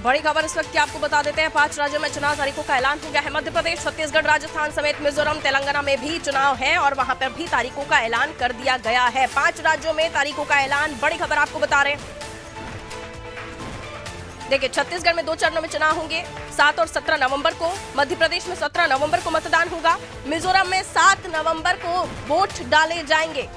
बड़ी खबर इस वक्त की आपको बता देते हैं। 5 राज्यों में चुनाव तारीखों का ऐलान हो गया है। मध्य प्रदेश, छत्तीसगढ़, राजस्थान समेत मिजोरम, तेलंगाना में भी चुनाव है और वहां पर भी तारीखों का ऐलान कर दिया गया है। 5 राज्यों में तारीखों का ऐलान, बड़ी खबर आपको बता रहे हैं। देखिए, छत्तीसगढ़ में 2 चरणों में चुनाव होंगे, 7 और 17 नवंबर को। मध्य प्रदेश में 17 नवंबर को मतदान होगा। मिजोरम में 7 नवंबर को वोट डाले जाएंगे।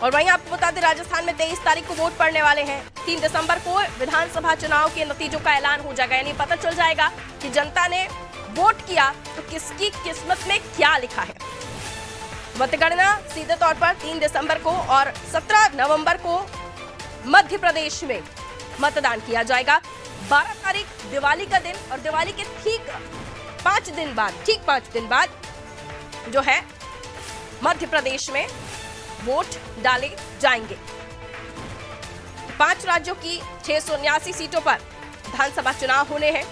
और वहीं आपको बता दें, राजस्थान में 23 तारीख को वोट पड़ने वाले हैं। 3 दिसंबर को विधानसभा चुनाव के नतीजों का ऐलान हो जाएगा, यानी पता चल जाएगा कि जनता ने वोट किया तो किसकी किस्मत में क्या लिखा है। मतगणना सीधे तौर पर 3 दिसंबर को और 17 नवंबर को मध्य प्रदेश में मतदान किया जाएगा। 12 तारीख दिवाली का दिन और दिवाली के ठीक 5 दिन बाद जो है मध्य प्रदेश में वोट डाले जाएंगे। 5 राज्यों की 679 सीटों पर विधानसभा चुनाव होने हैं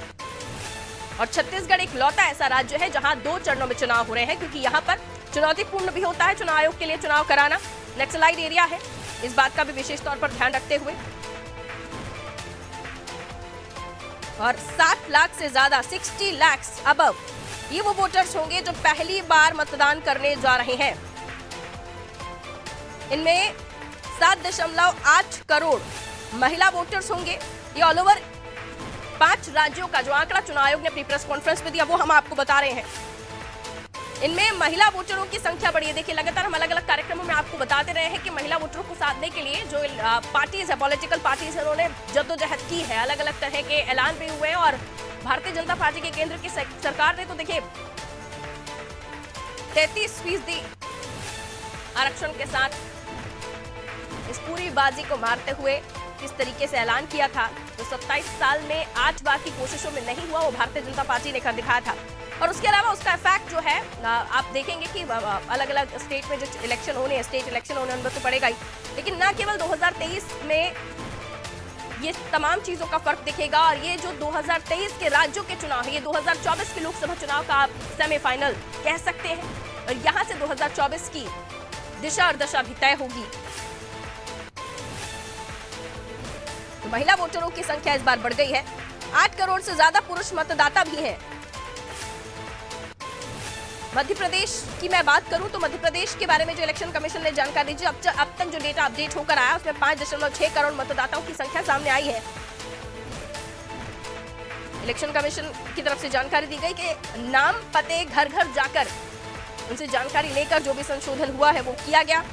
और छत्तीसगढ़ एक लौता ऐसा राज्य है जहां 2 चरणों में चुनाव हो रहे हैं, क्योंकि यहां पर चुनौतीपूर्ण भी होता है चुनाव आयोग के लिए चुनाव कराना। नक्सलाइट एरिया है, इस बात का भी विशेष तौर पर ध्यान रखते हुए। और 60 लाख से ज्यादा, 60 लाख अबव ये वो वोटर्स होंगे जो पहली बार मतदान करने जा रहे हैं। इनमें 7.8 करोड़ महिला वोटर्स होंगे। ये ऑल ओवर 5 राज्यों का जो आंकड़ा चुनाव आयोग ने अपनी प्रेस कॉन्फ्रेंस में दिया वो हम आपको बता रहे हैं। इनमें महिला वोटरों की संख्या बढ़ी है। देखिए, लगातार हम अलग अलग कार्यक्रमों में आपको बताते रहे हैं कि महिला वोटरों को साधने के लिए जो पार्टीज है, पॉलिटिकल पार्टीज है, उन्होंने जद्दोजहद की है। अलग अलग तरह के ऐलान भी हुए और भारतीय जनता पार्टी के केंद्र की सरकार ने तो देखिए 33% आरक्षण के साथ इस पूरी बाजी को मारते हुए किस तरीके से ऐलान किया था, तो 27 साल में 8 बार की कोशिशों में नहीं हुआ, वो भारतीय जनता पार्टी ने कर दिखाया था। और उसके अलावा उसका इफेक्ट जो है आप देखेंगे कि अलग अलग स्टेट में जो इलेक्शन होने हैं, स्टेट इलेक्शन होने उनमें तो पड़ेगा ही, लेकिन न केवल 2023 में ये तमाम चीजों का फर्क दिखेगा। और ये जो 2023 के राज्यों के चुनाव है, ये 2024 के लोकसभा चुनाव का आप सेमीफाइनल कह सकते हैं। और यहाँ से 2024 की दिशा और दशा भी तय होगी। तो महिला वोटरों की संख्या इस बार बढ़ गई है। 8 करोड़ से ज्यादा पुरुष मतदाता भी हैं। मध्य प्रदेश की मैं बात करूं तो मध्य प्रदेश के बारे में जो इलेक्शन कमीशन ने जानकारी दी, अब तक जो डेटा अपडेट होकर आया उसमें 5.6 करोड़ मतदाताओं की संख्या सामने आई है। इलेक्शन कमीशन की तरफ से जानकारी दी गई कि नाम पते घर घर जाकर उनसे जानकारी लेकर जो भी संशोधन हुआ है वो किया गया।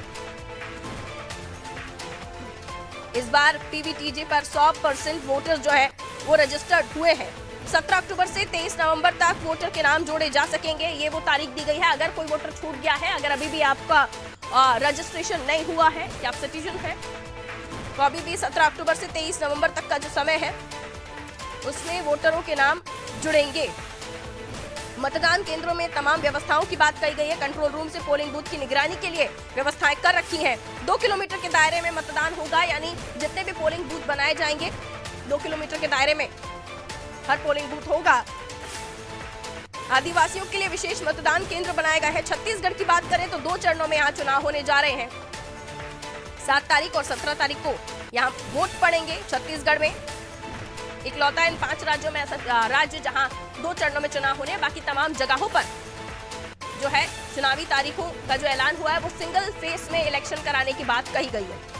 इस बार पीवीटीजे पर 100% वोटर जो है वो रजिस्टर्ड हुए हैं। 17 अक्टूबर से 23 नवंबर तक वोटर के नाम जोड़े जा सकेंगे, ये वो तारीख दी गई है। अगर कोई वोटर छूट गया है, अगर अभी भी आपका रजिस्ट्रेशन नहीं हुआ है कि आप सिटीजन हैं, तो अभी भी 17 अक्टूबर से 23 नवंबर तक का जो समय है उसमें वोटरों के नाम जुड़ेंगे। मतदान केंद्रों में तमाम व्यवस्थाओं की बात कही गई है। कंट्रोल रूम से पोलिंग बूथ की निगरानी के लिए व्यवस्थाएं कर रखी हैं। 2 किलोमीटर के दायरे में मतदान होगा, यानी जितने भी पोलिंग बूथ बनाए जाएंगे 2 किलोमीटर के दायरे में हर पोलिंग बूथ होगा। आदिवासियों के लिए विशेष मतदान केंद्र बनाया गया है। छत्तीसगढ़ की बात करें तो 2 चरणों में यहाँ चुनाव होने जा रहे हैं। 7 तारीख और 17 तारीख को यहाँ वोट पड़ेंगे। छत्तीसगढ़ में इकलौता इन 5 राज्यों में ऐसा राज्य जहां 2 चरणों में चुनाव होने, बाकी तमाम जगहों पर जो है चुनावी तारीखों का जो ऐलान हुआ है वो सिंगल फेस में इलेक्शन कराने की बात कही गई है।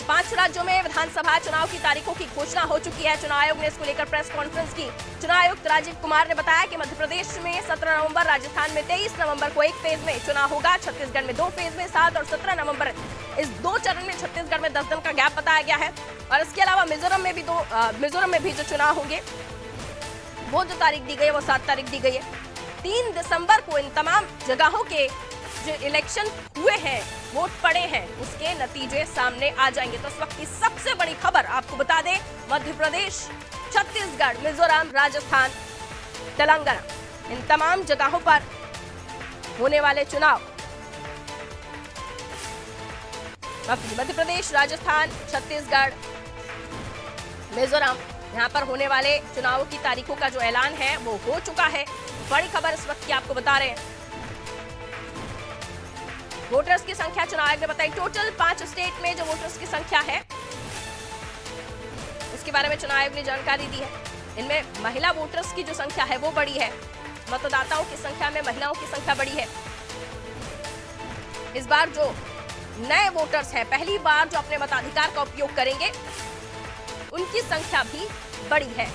5 राज्यों में विधानसभा चुनाव की तारीखों की घोषणा हो चुकी है। चुनाव आयोग ने इसको लेकर प्रेस कॉन्फ्रेंस की। चुनाव आयुक्त राजीव कुमार ने बताया कि मध्य प्रदेश में 17 नवंबर, राजस्थान में 23 नवंबर को एक फेज में चुनाव होगा। छत्तीसगढ़ में 2 फेज में 7 और 17 नवंबर, इस 2 चरण में छत्तीसगढ़ में 10 दिन का गैप बताया गया है। और इसके अलावा मिजोरम में भी जो चुनाव होंगे वो जो तारीख दी गई है वो 7 तारीख दी गई है। 3 दिसंबर को इन तमाम जगहों के जो इलेक्शन हुए हैं, वोट पड़े हैं, उसके नतीजे सामने आ जाएंगे। तो इस वक्त की सबसे बड़ी खबर आपको बता दें, मध्य प्रदेश, छत्तीसगढ़, मिजोरम, राजस्थान, तेलंगाना, इन तमाम जगहों पर होने वाले चुनाव, मध्य प्रदेश, राजस्थान, छत्तीसगढ़, मिजोरम, यहाँ पर होने वाले चुनावों की तारीखों का जो ऐलान है वो हो चुका है। बड़ी खबर इस वक्त की आपको बता रहे हैं। वोटर्स की संख्या चुनाव आयोग ने बताई, टोटल 5 स्टेट में जो वोटर्स की संख्या है इसके बारे में चुनाव आयोग ने जानकारी दी है। इनमें महिला वोटर्स की जो संख्या है वो बड़ी है, मतदाताओं की संख्या में महिलाओं की संख्या बड़ी है। इस बार जो नए वोटर्स हैं, पहली बार जो अपने मताधिकार का उपयोग करेंगे, उनकी संख्या भी बड़ी है।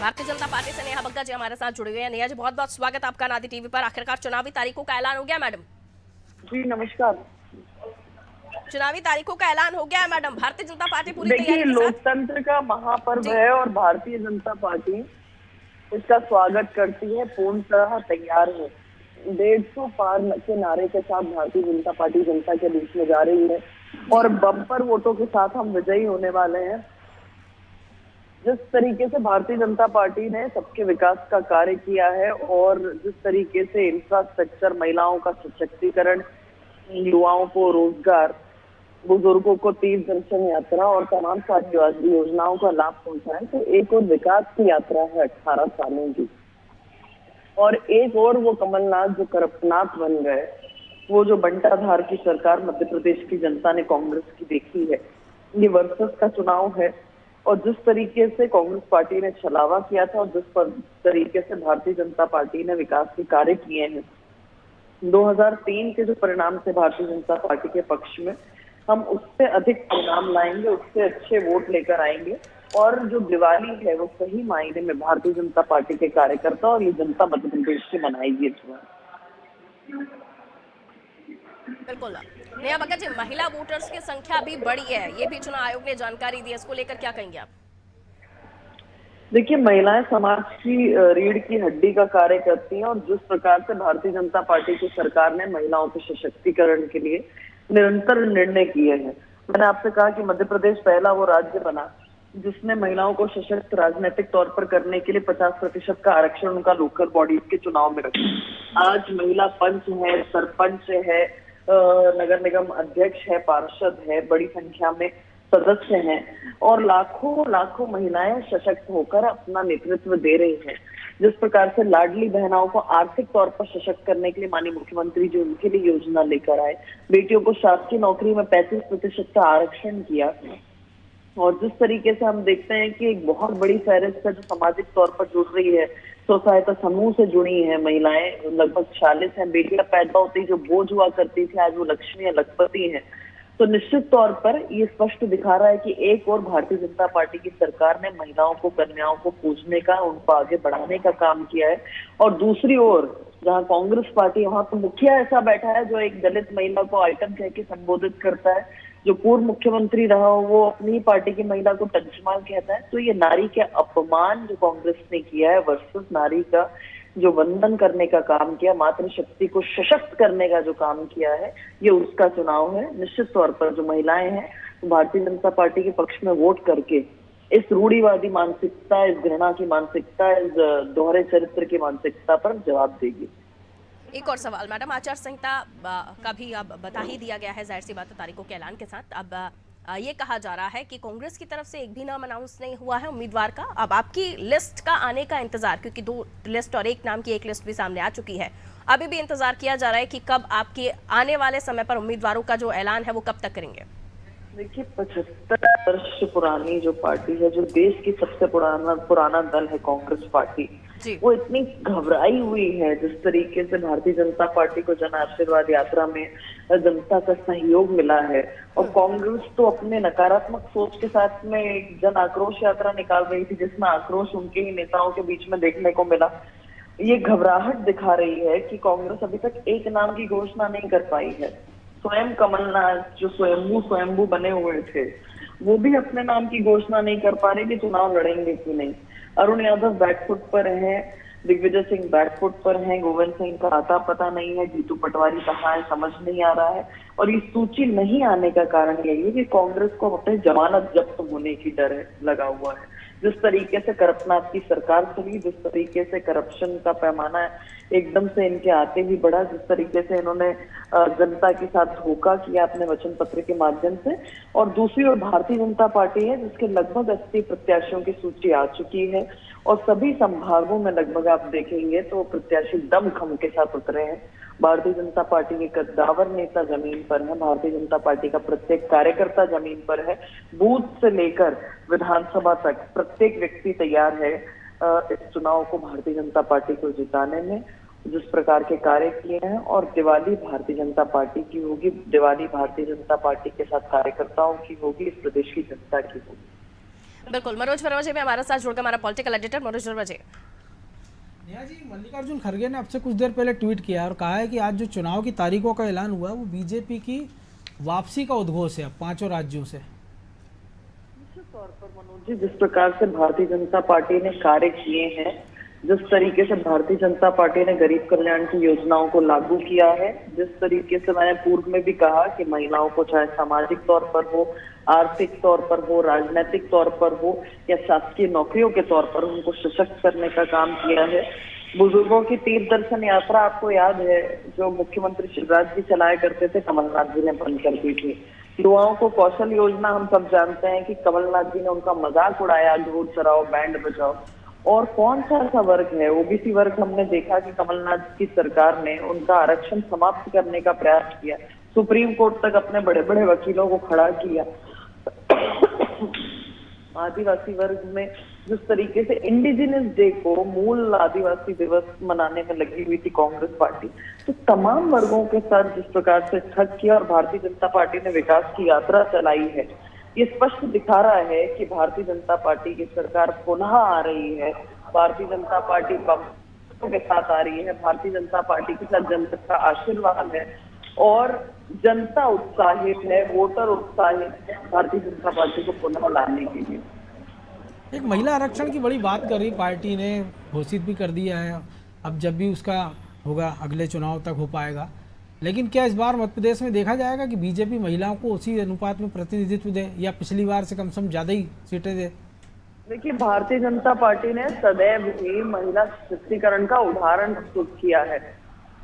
भारतीय जनता पार्टी से नेहा बग्गा जी हमारे साथ जुड़े हुए हैं। नेहा जी, बहुत बहुत स्वागत आपका नादी टीवी पर। आखिरकार चुनावी तारीखों का ऐलान हो गया मैडम? जी नमस्कार। चुनावी तारीखों का ऐलान हो गया है मैडम। भारतीय जनता पार्टी पूरी देखिए, तैयारी के साथ लोकतंत्र का महापर्व है और भारतीय जनता पार्टी इसका स्वागत करती है, पूर्णतः तैयार है। 150 पार के नारे के साथ भारतीय जनता पार्टी जनता के बीच में जा रही है और बम्पर वोटों के साथ हम विजयी होने वाले हैं। जिस तरीके से भारतीय जनता पार्टी ने सबके विकास का कार्य किया है और जिस तरीके से इंफ्रास्ट्रक्चर, महिलाओं का सशक्तिकरण, युवाओं को रोजगार, बुजुर्गों को तीर्थ दर्शन यात्रा और तमाम सारी योजनाओं का लाभ पहुंचा है, तो एक और विकास की यात्रा है 18 सालों की। और एक और वो कमलनाथ जो करप्टनाथ बन गए, वो जो बंटाधार की सरकार मध्य प्रदेश की जनता ने कांग्रेस की देखी है। ये वर्सेस का चुनाव है और जिस तरीके से कांग्रेस पार्टी ने छलावा किया था और जिस तरीके से भारतीय जनता पार्टी ने विकास के कार्य किए हैं, 2003 के जो परिणाम थे भारतीय जनता पार्टी के पक्ष में, हम उससे अधिक परिणाम लाएंगे, उससे अच्छे वोट लेकर आएंगे। और जो दिवाली है वो सही मायने में भारतीय जनता पार्टी के कार्यकर्ता और ये जनता मध्य प्रदेश की मनाएगी इस बार। बिल्कुल। नेहा बग्गा जी, महिला वोटर्स की संख्या भी बड़ी है, ये भी चुनाव आयोग ने जानकारी दी है, इसको लेकर क्या कहेंगे आप? देखिए, महिलाएं समाज की रीढ़ की हड्डी का कार्य करती हैं और जिस प्रकार से भारतीय जनता पार्टी की सरकार ने महिलाओं के सशक्तिकरण के लिए निरंतर निर्णय किए हैं। मैंने आपसे कहा कि मध्य प्रदेश पहला वो राज्य बना जिसने महिलाओं को सशक्त राजनीतिक तौर पर करने के लिए 50% का आरक्षण उनका लोकल बॉडीज के चुनाव में रखा। आज महिला पंच है, सरपंच है, नगर निगम अध्यक्ष है, पार्षद है, बड़ी संख्या में सदस्य हैं और लाखों महिलाएं सशक्त होकर अपना नेतृत्व दे रही हैं। जिस प्रकार से लाडली बहनाओं को आर्थिक तौर पर सशक्त करने के लिए माननीय मुख्यमंत्री जी उनके लिए योजना लेकर आए, बेटियों को शासकीय नौकरी में 35% का आरक्षण किया और जिस तरीके से हम देखते हैं कि एक बहुत बड़ी फहरिस्त है जो सामाजिक तौर पर जुड़ रही है, स्व सहायता समूह से जुड़ी है महिलाएं, लगभग 40 हैं। बेटियां पैदा होती जो बोझ हुआ करती थी, आज वो लक्ष्मी है, लखपति हैं। तो निश्चित तौर पर ये स्पष्ट दिखा रहा है कि एक और भारतीय जनता पार्टी की सरकार ने महिलाओं को, कन्याओं को पूजने का, उनको आगे बढ़ाने का काम किया है। और दूसरी ओर जहां कांग्रेस पार्टी, वहां तो मुखिया ऐसा बैठा है जो एक दलित महिला को आइटम कह के संबोधित करता है, जो पूर्व मुख्यमंत्री रहा हो वो अपनी पार्टी की महिला को टंचमाल कहता है। तो ये नारी के अपमान जो कांग्रेस ने किया है वर्सेस नारी का जो वंदन करने का काम किया, मातृशक्ति को सशक्त करने का जो काम किया है, ये उसका चुनाव है। निश्चित तौर पर जो महिलाएं हैं तो भारतीय जनता पार्टी के पक्ष में वोट करके इस रूढ़िवादी मानसिकता, इस घृणा की मानसिकता, इस दोहरे चरित्र की मानसिकता पर जवाब देगी। एक और सवाल मैडम, आचार संहिता का भी अब बता ही दिया गया है, जाहिर सी बात है तारीखों के ऐलान के साथ। अब ये कहा जा रहा है कि कांग्रेस की तरफ से एक भी नाम अनाउंस नहीं हुआ है उम्मीदवार का। अब आपकी लिस्ट का आने का इंतजार, क्योंकि 2 लिस्ट और एक नाम की एक लिस्ट भी सामने आ चुकी है, अभी भी इंतजार किया जा रहा है कि कब आपके आने वाले समय पर उम्मीदवारों का जो ऐलान है वो कब तक करेंगे? देखिए, 75 वर्ष पुरानी जो पार्टी है, जो देश की सबसे पुराना दल है कांग्रेस पार्टी, वो इतनी घबराई हुई है। जिस तरीके से भारतीय जनता पार्टी को जन आशीर्वाद यात्रा में जनता का सहयोग मिला है और कांग्रेस तो अपने नकारात्मक सोच के साथ में एक जन आक्रोश यात्रा निकाल रही थी जिसमें आक्रोश उनके ही नेताओं के बीच में देखने को मिला। ये घबराहट दिखा रही है कि कांग्रेस अभी तक एक नाम की घोषणा नहीं कर पाई है। स्वयं कमलनाथ जो स्वयंभू बने हुए थे वो भी अपने नाम की घोषणा नहीं कर पा रहे कि चुनाव लड़ेंगे कि नहीं। अरुण यादव बैकफुट पर हैं, दिग्विजय सिंह बैकफुट पर हैं, गोविंद सिंह का आता पता नहीं है, जीतू पटवारी कहाँ है समझ नहीं आ रहा है। और ये सूची नहीं आने का कारण यही है कि कांग्रेस को अपने जमानत जब्त होने की डर लगा हुआ है। जिस तरीके से करपनाथ की सरकार चली, जिस तरीके से करप्शन का पैमाना एकदम से इनके आते ही बढ़ा, जिस तरीके से इन्होंने जनता के साथ धोखा किया अपने वचन पत्र के माध्यम से। और दूसरी ओर भारतीय जनता पार्टी है जिसके लगभग 80 प्रत्याशियों की सूची आ चुकी है और सभी संभागों में लगभग आप देखेंगे तो प्रत्याशी दमखम के साथ उतरे हैं। भारतीय जनता पार्टी के कद्दावर नेता जमीन पर है, भारतीय जनता पार्टी का प्रत्येक कार्यकर्ता जमीन पर है, बूथ से लेकर विधानसभा तक प्रत्येक व्यक्ति तैयार है इस चुनाव को भारतीय जनता पार्टी को जिताने में। जिस प्रकार के कार्य किए हैं, और दिवाली भारतीय जनता पार्टी की होगी, दिवाली भारतीय जनता पार्टी के साथ कार्यकर्ताओं की होगी, इस प्रदेश की जनता की होगी। बिल्कुल, मनोज वर्मा जी भी हमारे साथ जुड़कर हमारा पॉलिटिकल एडिटर मनोज वर्मा जी। नेहा जी, मल्लिकार्जुन खड़गे ने अब से कुछ देर पहले ट्वीट किया और कहा है कि आज जो चुनाव की तारीखों का ऐलान हुआ वो बीजेपी की वापसी का उद्घोष है अब 5 राज्यों से। निश्चित तौर पर मनोज जी, जिस प्रकार से भारतीय जनता पार्टी ने कार्य किए हैं, जिस तरीके से भारतीय जनता पार्टी ने गरीब कल्याण की योजनाओं को लागू किया है, जिस तरीके से मैंने पूर्व में भी कहा कि महिलाओं को चाहे सामाजिक तौर पर हो, आर्थिक तौर पर हो, राजनीतिक तौर पर हो या शासकीय नौकरियों के तौर पर उनको सशक्त करने का काम किया है। बुजुर्गों की तीर्थ दर्शन यात्रा आपको याद है जो मुख्यमंत्री शिवराज जी चलाया करते थे, कमलनाथ जी ने बंद कर दी थी। युवाओं को कौशल योजना हम सब जानते हैं कि कमलनाथ जी ने उनका मजाक उड़ाया, ढोल चराओ बैंड बजाओ। और कौन सा ऐसा वर्ग है, ओबीसी वर्ग, हमने देखा कि कमलनाथ की सरकार ने उनका आरक्षण समाप्त करने का प्रयास किया, सुप्रीम कोर्ट तक अपने बड़े बड़े वकीलों को खड़ा किया। आदिवासी वर्ग में जिस तरीके से इंडिजिनस डे को, मूल आदिवासी दिवस मनाने में लगी हुई थी कांग्रेस पार्टी, तो तमाम वर्गों के साथ जिस प्रकार से ठग किया और भारतीय जनता पार्टी ने विकास की यात्रा चलाई है, ये स्पष्ट दिखा रहा है कि भारतीय जनता पार्टी की सरकार पुनः आ रही है। भारतीय जनता पार्टी बमों के साथ आ रही है, भारतीय जनता पार्टी के साथ जनता का आशीर्वाद है और जनता उत्साहित है, वोटर उत्साहित है भारतीय जनता पार्टी को पुनः लाने के लिए। एक महिला आरक्षण की बड़ी बात कर रही पार्टी ने, घोषित भी कर दिया है, अब जब भी उसका होगा अगले चुनाव तक हो पाएगा। लेकिन क्या इस बार मध्य प्रदेश में देखा जाएगा कि बीजेपी महिलाओं को उसी अनुपात में प्रतिनिधित्व दे या पिछली बार से कम से कम ज्यादा ही सीटें दे? देखिए, भारतीय जनता पार्टी ने सदैव ही महिला सशक्तिकरण का उदाहरण प्रस्तुत किया है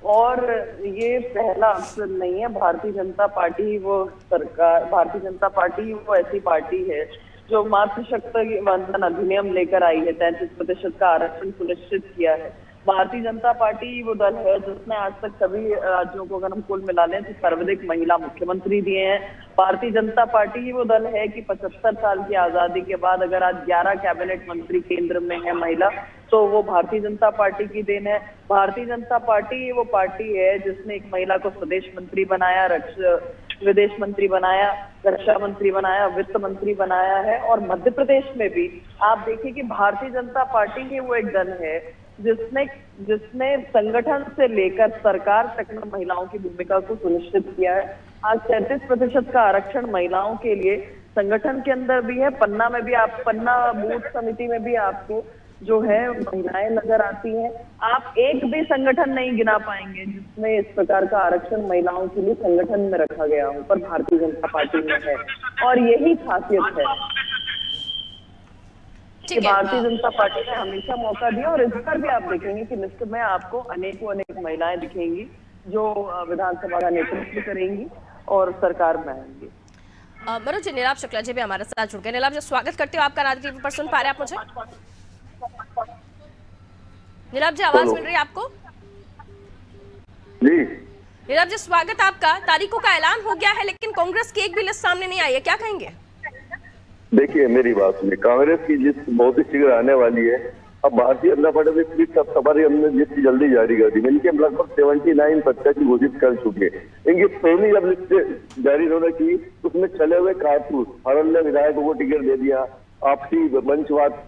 और ये पहला अवसर नहीं है। भारतीय जनता पार्टी वो सरकार, भारतीय जनता पार्टी वो ऐसी पार्टी है जो मातृशक्ति वंदन अधिनियम लेकर आई है, 33% का आरक्षण सुनिश्चित किया है। भारतीय जनता पार्टी वो दल है जिसने आज तक सभी राज्यों को अगर हम कुल मिला लें तो सर्वाधिक महिला मुख्यमंत्री दिए हैं। भारतीय जनता पार्टी वो दल है कि 75 साल की आजादी के बाद अगर आज 11 कैबिनेट मंत्री केंद्र में है महिला, तो वो भारतीय जनता पार्टी की देन है। भारतीय जनता पार्टी वो पार्टी है जिसने एक महिला को स्वदेश मंत्री बनाया, विदेश मंत्री बनाया, रक्षा मंत्री बनाया, वित्त मंत्री बनाया है। और मध्य प्रदेश में भी आप देखिए कि भारतीय जनता पार्टी ही वो एक दल है जिसने संगठन से लेकर सरकार तक में महिलाओं की भूमिका को सुनिश्चित किया है। आज 33% का आरक्षण महिलाओं के लिए संगठन के अंदर भी है, पन्ना में भी, आप पन्ना बूथ समिति में भी आपको जो है महिलाएं नजर आती हैं। आप एक भी संगठन नहीं गिना पाएंगे जिसमें इस प्रकार का आरक्षण महिलाओं के लिए संगठन में रखा गया हो, पर भारतीय जनता पार्टी में है और यही खासियत है कि भारतीय जनता पार्टी ने हमेशा मौका दिया। और इस बार भी आप देखेंगे कि लिस्ट में आपको अनेक महिलाएं दिखेंगी जो विधानसभा का नेतृत्व करेंगी और सरकार में आएंगी। मनोज जी, नीलाभ शुक्ला जी भी हमारे साथ जुड़ गए। नीलाभ जी, स्वागत करते हो आपका राजनीति टीवी पर। सुन पा रहे आप मुझे? नीलाभ जी, आवाज मिल रही है आपको? जी नीलाभ जी, स्वागत आपका। तारीखों का ऐलान हो गया है लेकिन कांग्रेस की एक भी लिस्ट सामने नहीं आई है, क्या कहेंगे? देखिए, मेरी बात सुनिए, कांग्रेस की लिस्ट बहुत ही शीघ्र आने वाली है। अब भारतीय जनता पार्टी ने सब सवारी हमने लिस्ट जल्दी जारी कर दी। इनके लगभग 79 प्रत्याशी घोषित कर चुके। इनकी पहली जब लिस्ट जारी होने की उसमें चले हुए कारतूस, हरल्ले विधायकों को टिकट दे दिया, आपसी मंचवाद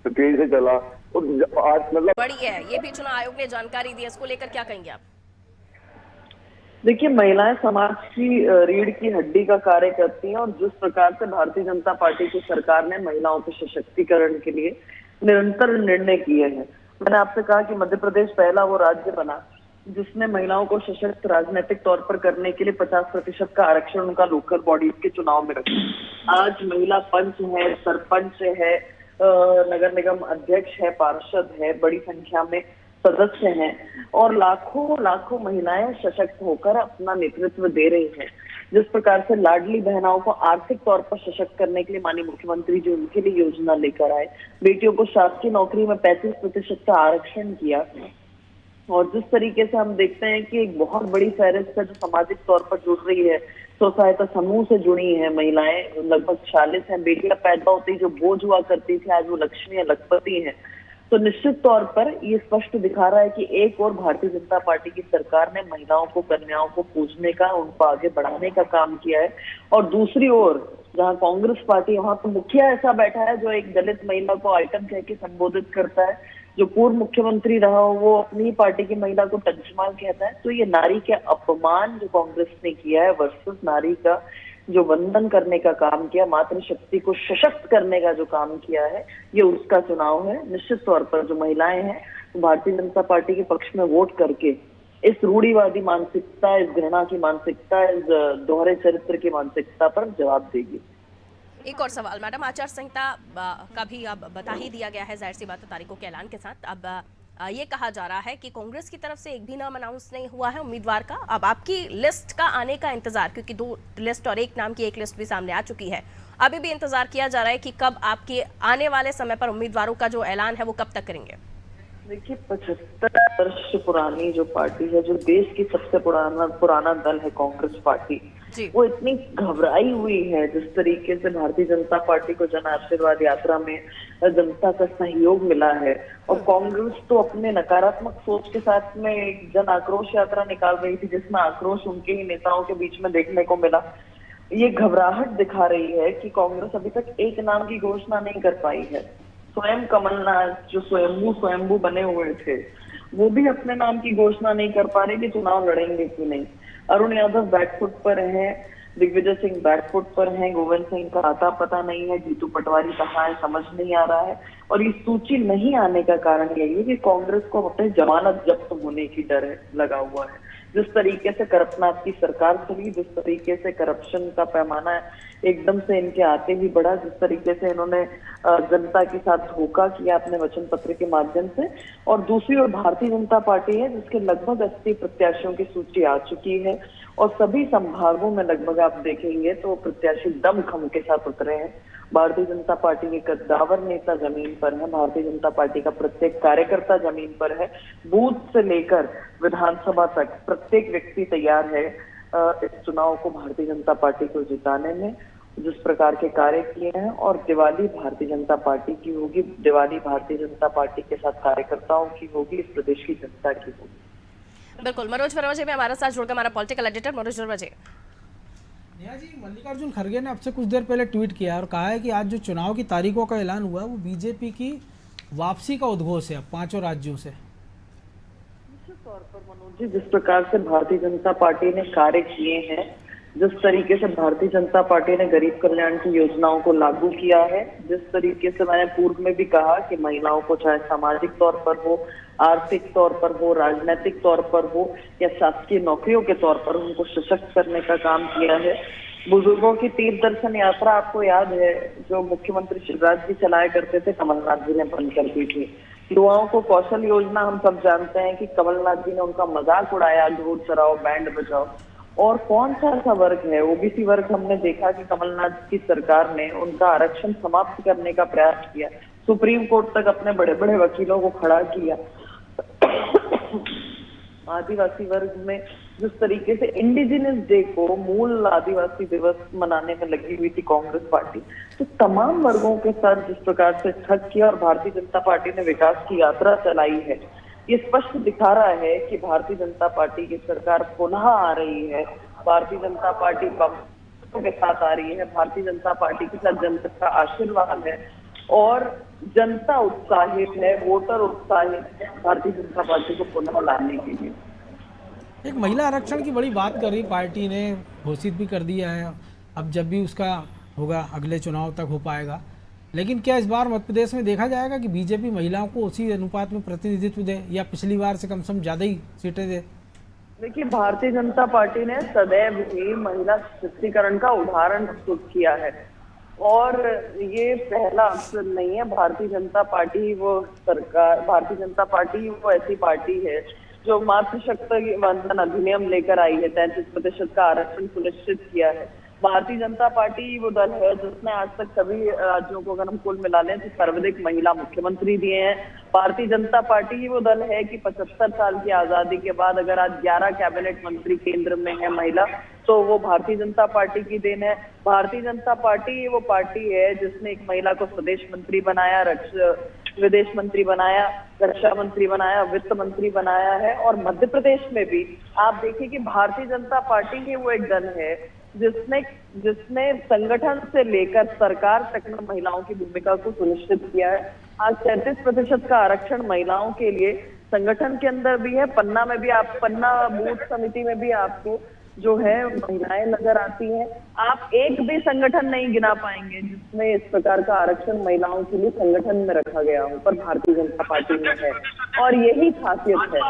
तेजी से चला और आज मतलब बड़ी है। ये भी चुनाव आयोग ने जानकारी दी है, इसको लेकर क्या कहेंगे आप? देखिए, महिलाएं समाज की रीढ़ की हड्डी का कार्य करती हैं और जिस प्रकार से भारतीय जनता पार्टी की सरकार ने महिलाओं के सशक्तिकरण के लिए निरंतर निर्णय किए हैं। मैंने आपसे कहा कि मध्य प्रदेश पहला वो राज्य बना जिसने महिलाओं को सशक्त राजनीतिक तौर पर करने के लिए 50% का आरक्षण उनका लोकल बॉडीज के चुनाव में रखा। आज महिला पंच है, सरपंच है, नगर निगम अध्यक्ष है, पार्षद है, बड़ी संख्या में सदस्य हैं और लाखों लाखों महिलाएं सशक्त होकर अपना नेतृत्व दे रही हैं। जिस प्रकार से लाडली बहनाओं को आर्थिक तौर पर सशक्त करने के लिए माननीय मुख्यमंत्री जी उनके लिए योजना लेकर आए, बेटियों को शासकीय नौकरी में 35% का आरक्षण किया और जिस तरीके से हम देखते हैं कि एक बहुत बड़ी फहरिस्त है जो सामाजिक तौर पर जुड़ रही है, स्व सहायता समूह से जुड़ी हैं महिलाएं, लगभग 46 हैं। बेटियां पैदा होती जो बोझ हुआ करती थी, आज वो लक्ष्मी है, लखपति हैं। तो निश्चित तौर पर ये स्पष्ट दिखा रहा है कि एक और भारतीय जनता पार्टी की सरकार ने महिलाओं को, कन्याओं को पूजने का, उनको आगे बढ़ाने का काम किया है और दूसरी ओर जहां कांग्रेस पार्टी, वहां तो मुखिया ऐसा बैठा है जो एक दलित महिला को आइटम कह के संबोधित करता है, जो पूर्व मुख्यमंत्री रहा हो वो अपनी पार्टी की महिला को टंचमाल कहता है। तो ये नारी के अपमान जो कांग्रेस ने किया है वर्सेस नारी का जो वंदन करने का काम किया, मातृशक्ति को सशक्त करने का जो काम किया है, ये उसका चुनाव है। निश्चित तौर पर जो महिलाएं हैं भारतीय जनता पार्टी के पक्ष में वोट करके इस रूढ़िवादी मानसिकता, इस घृणा की मानसिकता, इस दोहरे चरित्र की मानसिकता पर जवाब देगी। एक और सवाल मैडम, आचार संहिता का भी अब बता ही दिया गया है, जाहिर सी बात है तारीखों के ऐलान के साथ। अब ये कहा जा रहा है कि कांग्रेस की तरफ से एक भी नाम अनाउंस नहीं हुआ है उम्मीदवार का। अब आपकी लिस्ट का आने का इंतजार, क्योंकि 2 लिस्ट और एक नाम की एक लिस्ट भी सामने आ चुकी है, अभी भी इंतजार किया जा रहा है कि कब आपके आने वाले समय पर उम्मीदवारों का जो ऐलान है वो कब तक करेंगे? देखिए 75 वर्ष पुरानी जो पार्टी है, जो देश की सबसे पुराना दल है कांग्रेस पार्टी, वो इतनी घबराई हुई है। जिस तरीके से भारतीय जनता पार्टी को जन आशीर्वाद यात्रा में जनता का सहयोग मिला है और कांग्रेस तो अपने नकारात्मक सोच के साथ में एक जन आक्रोश यात्रा निकाल रही थी जिसमें आक्रोश उनके ही नेताओं के बीच में देखने को मिला। ये घबराहट दिखा रही है कि कांग्रेस अभी तक एक नाम की घोषणा नहीं कर पाई है। स्वयं कमलनाथ जो स्वयंभू बने हुए थे वो भी अपने नाम की घोषणा नहीं कर पा रहे कि चुनाव लड़ेंगे कि नहीं। अरुण यादव बैकफुट पर है, दिग्विजय सिंह बैकफुट पर हैं, गोविंद सिंह का आता पता नहीं है, जीतू पटवारी कहाँ है समझ नहीं आ रहा है। और ये सूची नहीं आने का कारण यही है कि कांग्रेस को अपने जमानत जब्त होने की डर है लगा हुआ है। जिस तरीके से करपनाथ की सरकार चली, जिस तरीके से करप्शन का पैमाना एकदम से इनके आते ही बढ़ा, जिस तरीके से इन्होंने जनता के साथ धोखा किया अपने वचन पत्र के माध्यम से, और दूसरी ओर भारतीय जनता पार्टी है जिसके लगभग 80 प्रत्याशियों की सूची आ चुकी है और सभी संभागों में लगभग आप देखेंगे तो प्रत्याशी दमखम के साथ उतरे हैं। भारतीय जनता पार्टी के कद्दावर नेता जमीन पर है, भारतीय जनता पार्टी का प्रत्येक कार्यकर्ता जमीन पर है, बूथ से लेकर विधानसभा तक प्रत्येक व्यक्ति तैयार है इस चुनाव को भारतीय जनता पार्टी को जिताने में। जिस प्रकार के कार्य किए हैं और दिवाली भारतीय जनता पार्टी की होगी, दिवाली भारतीय जनता पार्टी के साथ कार्यकर्ताओं की होगी, इस प्रदेश की जनता की होगी। बिल्कुल, मनोज दरवाजे में हमारे साथ जुड़कर हमारा पॉलिटिकल एडिटर मनोज दरवाजे। नेहा जी, मल्लिकार्जुन खड़गे ने आपसे कुछ देर पहले ट्वीट किया और कहा है कि आज जो चुनाव की तारीखों का ऐलान हुआ वो बीजेपी की वापसी का उद्घोष है 5 राज्यों से। निश्चित तौर पर मनोज जी, जिस प्रकार से भारतीय जनता पार्टी ने कार्य किए हैं, जिस तरीके से भारतीय जनता पार्टी ने गरीब कल्याण की योजनाओं को लागू किया है, जिस तरीके से मैंने पूर्व में भी कहा कि महिलाओं को चाहे सामाजिक तौर पर हो, आर्थिक तौर पर हो, राजनीतिक तौर पर हो या शासकीय नौकरियों के तौर पर उनको सशक्त करने का काम किया है। बुजुर्गों की तीर्थ दर्शन यात्रा आपको याद है जो मुख्यमंत्री शिवराज जी चलाया करते थे, कमलनाथ जी ने बंद कर दी थी। युवाओं को कौशल योजना, हम सब जानते हैं कि कमलनाथ जी ने उनका मजाक उड़ाया, ढोल चराओ बैंड बजाओ। और कौन सा ऐसा वर्ग है, ओबीसी वर्ग, हमने देखा कि कमलनाथ की सरकार ने उनका आरक्षण समाप्त करने का प्रयास किया, सुप्रीम कोर्ट तक अपने बड़े बड़े वकीलों को खड़ा किया। आदिवासी वर्ग में जिस तरीके से इंडिजिनस डे को, मूल आदिवासी दिवस मनाने में लगी हुई थी कांग्रेस पार्टी, तो तमाम वर्गों के साथ जिस प्रकार से ठग किया और भारतीय जनता पार्टी ने विकास की यात्रा चलाई है, ये स्पष्ट दिखा रहा है कि भारतीय जनता पार्टी की सरकार पुनः आ रही है। भारतीय जनता पार्टी बहुमत के साथ आ रही है, भारतीय जनता पार्टी के साथ जनता का आशीर्वाद है और जनता उत्साहित है, वोटर उत्साहित है भारतीय जनता पार्टी को पुनः लाने के लिए। एक महिला आरक्षण की बड़ी बात कर रही पार्टी ने, घोषित भी कर दिया है, अब जब भी उसका होगा अगले चुनाव तक हो पाएगा। लेकिन क्या इस बार मध्य प्रदेश में देखा जाएगा कि बीजेपी महिलाओं को उसी अनुपात में प्रतिनिधित्व दे या पिछली बार से कम से कम ज्यादा ही सीटें दे? देखिए, भारतीय जनता पार्टी ने सदैव ही महिला सशक्तिकरण का उदाहरण प्रस्तुत किया है। और ये पहला अवसर नहीं है। भारतीय जनता पार्टी भारतीय जनता पार्टी वो ऐसी पार्टी है जो मातृशक्ति वंदन अधिनियम लेकर आई है, 33% का आरक्षण सुनिश्चित किया है। भारतीय जनता पार्टी वो दल है जिसने आज तक सभी राज्यों को अगर हम कुल मिला लें तो सर्वाधिक महिला मुख्यमंत्री दिए हैं। भारतीय जनता पार्टी वो दल है कि 75 साल की आजादी के बाद अगर आज 11 कैबिनेट मंत्री केंद्र में है महिला, तो वो भारतीय जनता पार्टी की देन है। भारतीय जनता पार्टी वो पार्टी है जिसने एक महिला को स्वदेश मंत्री बनाया, विदेश मंत्री बनाया, रक्षा मंत्री बनाया, वित्त मंत्री बनाया है। और मध्य प्रदेश में भी आप देखिए कि भारतीय जनता पार्टी ही वो एक दल है जिसने संगठन से लेकर सरकार तक में महिलाओं की भूमिका को सुनिश्चित किया है। आज 33% का आरक्षण महिलाओं के लिए संगठन के अंदर भी है, पन्ना में भी, आप पन्ना बूथ समिति में भी आपको जो है महिलाएं नजर आती हैं। आप एक भी संगठन नहीं गिना पाएंगे जिसमें इस प्रकार का आरक्षण महिलाओं के लिए संगठन में रखा गया हो, पर भारतीय जनता पार्टी में है। और यही खासियत है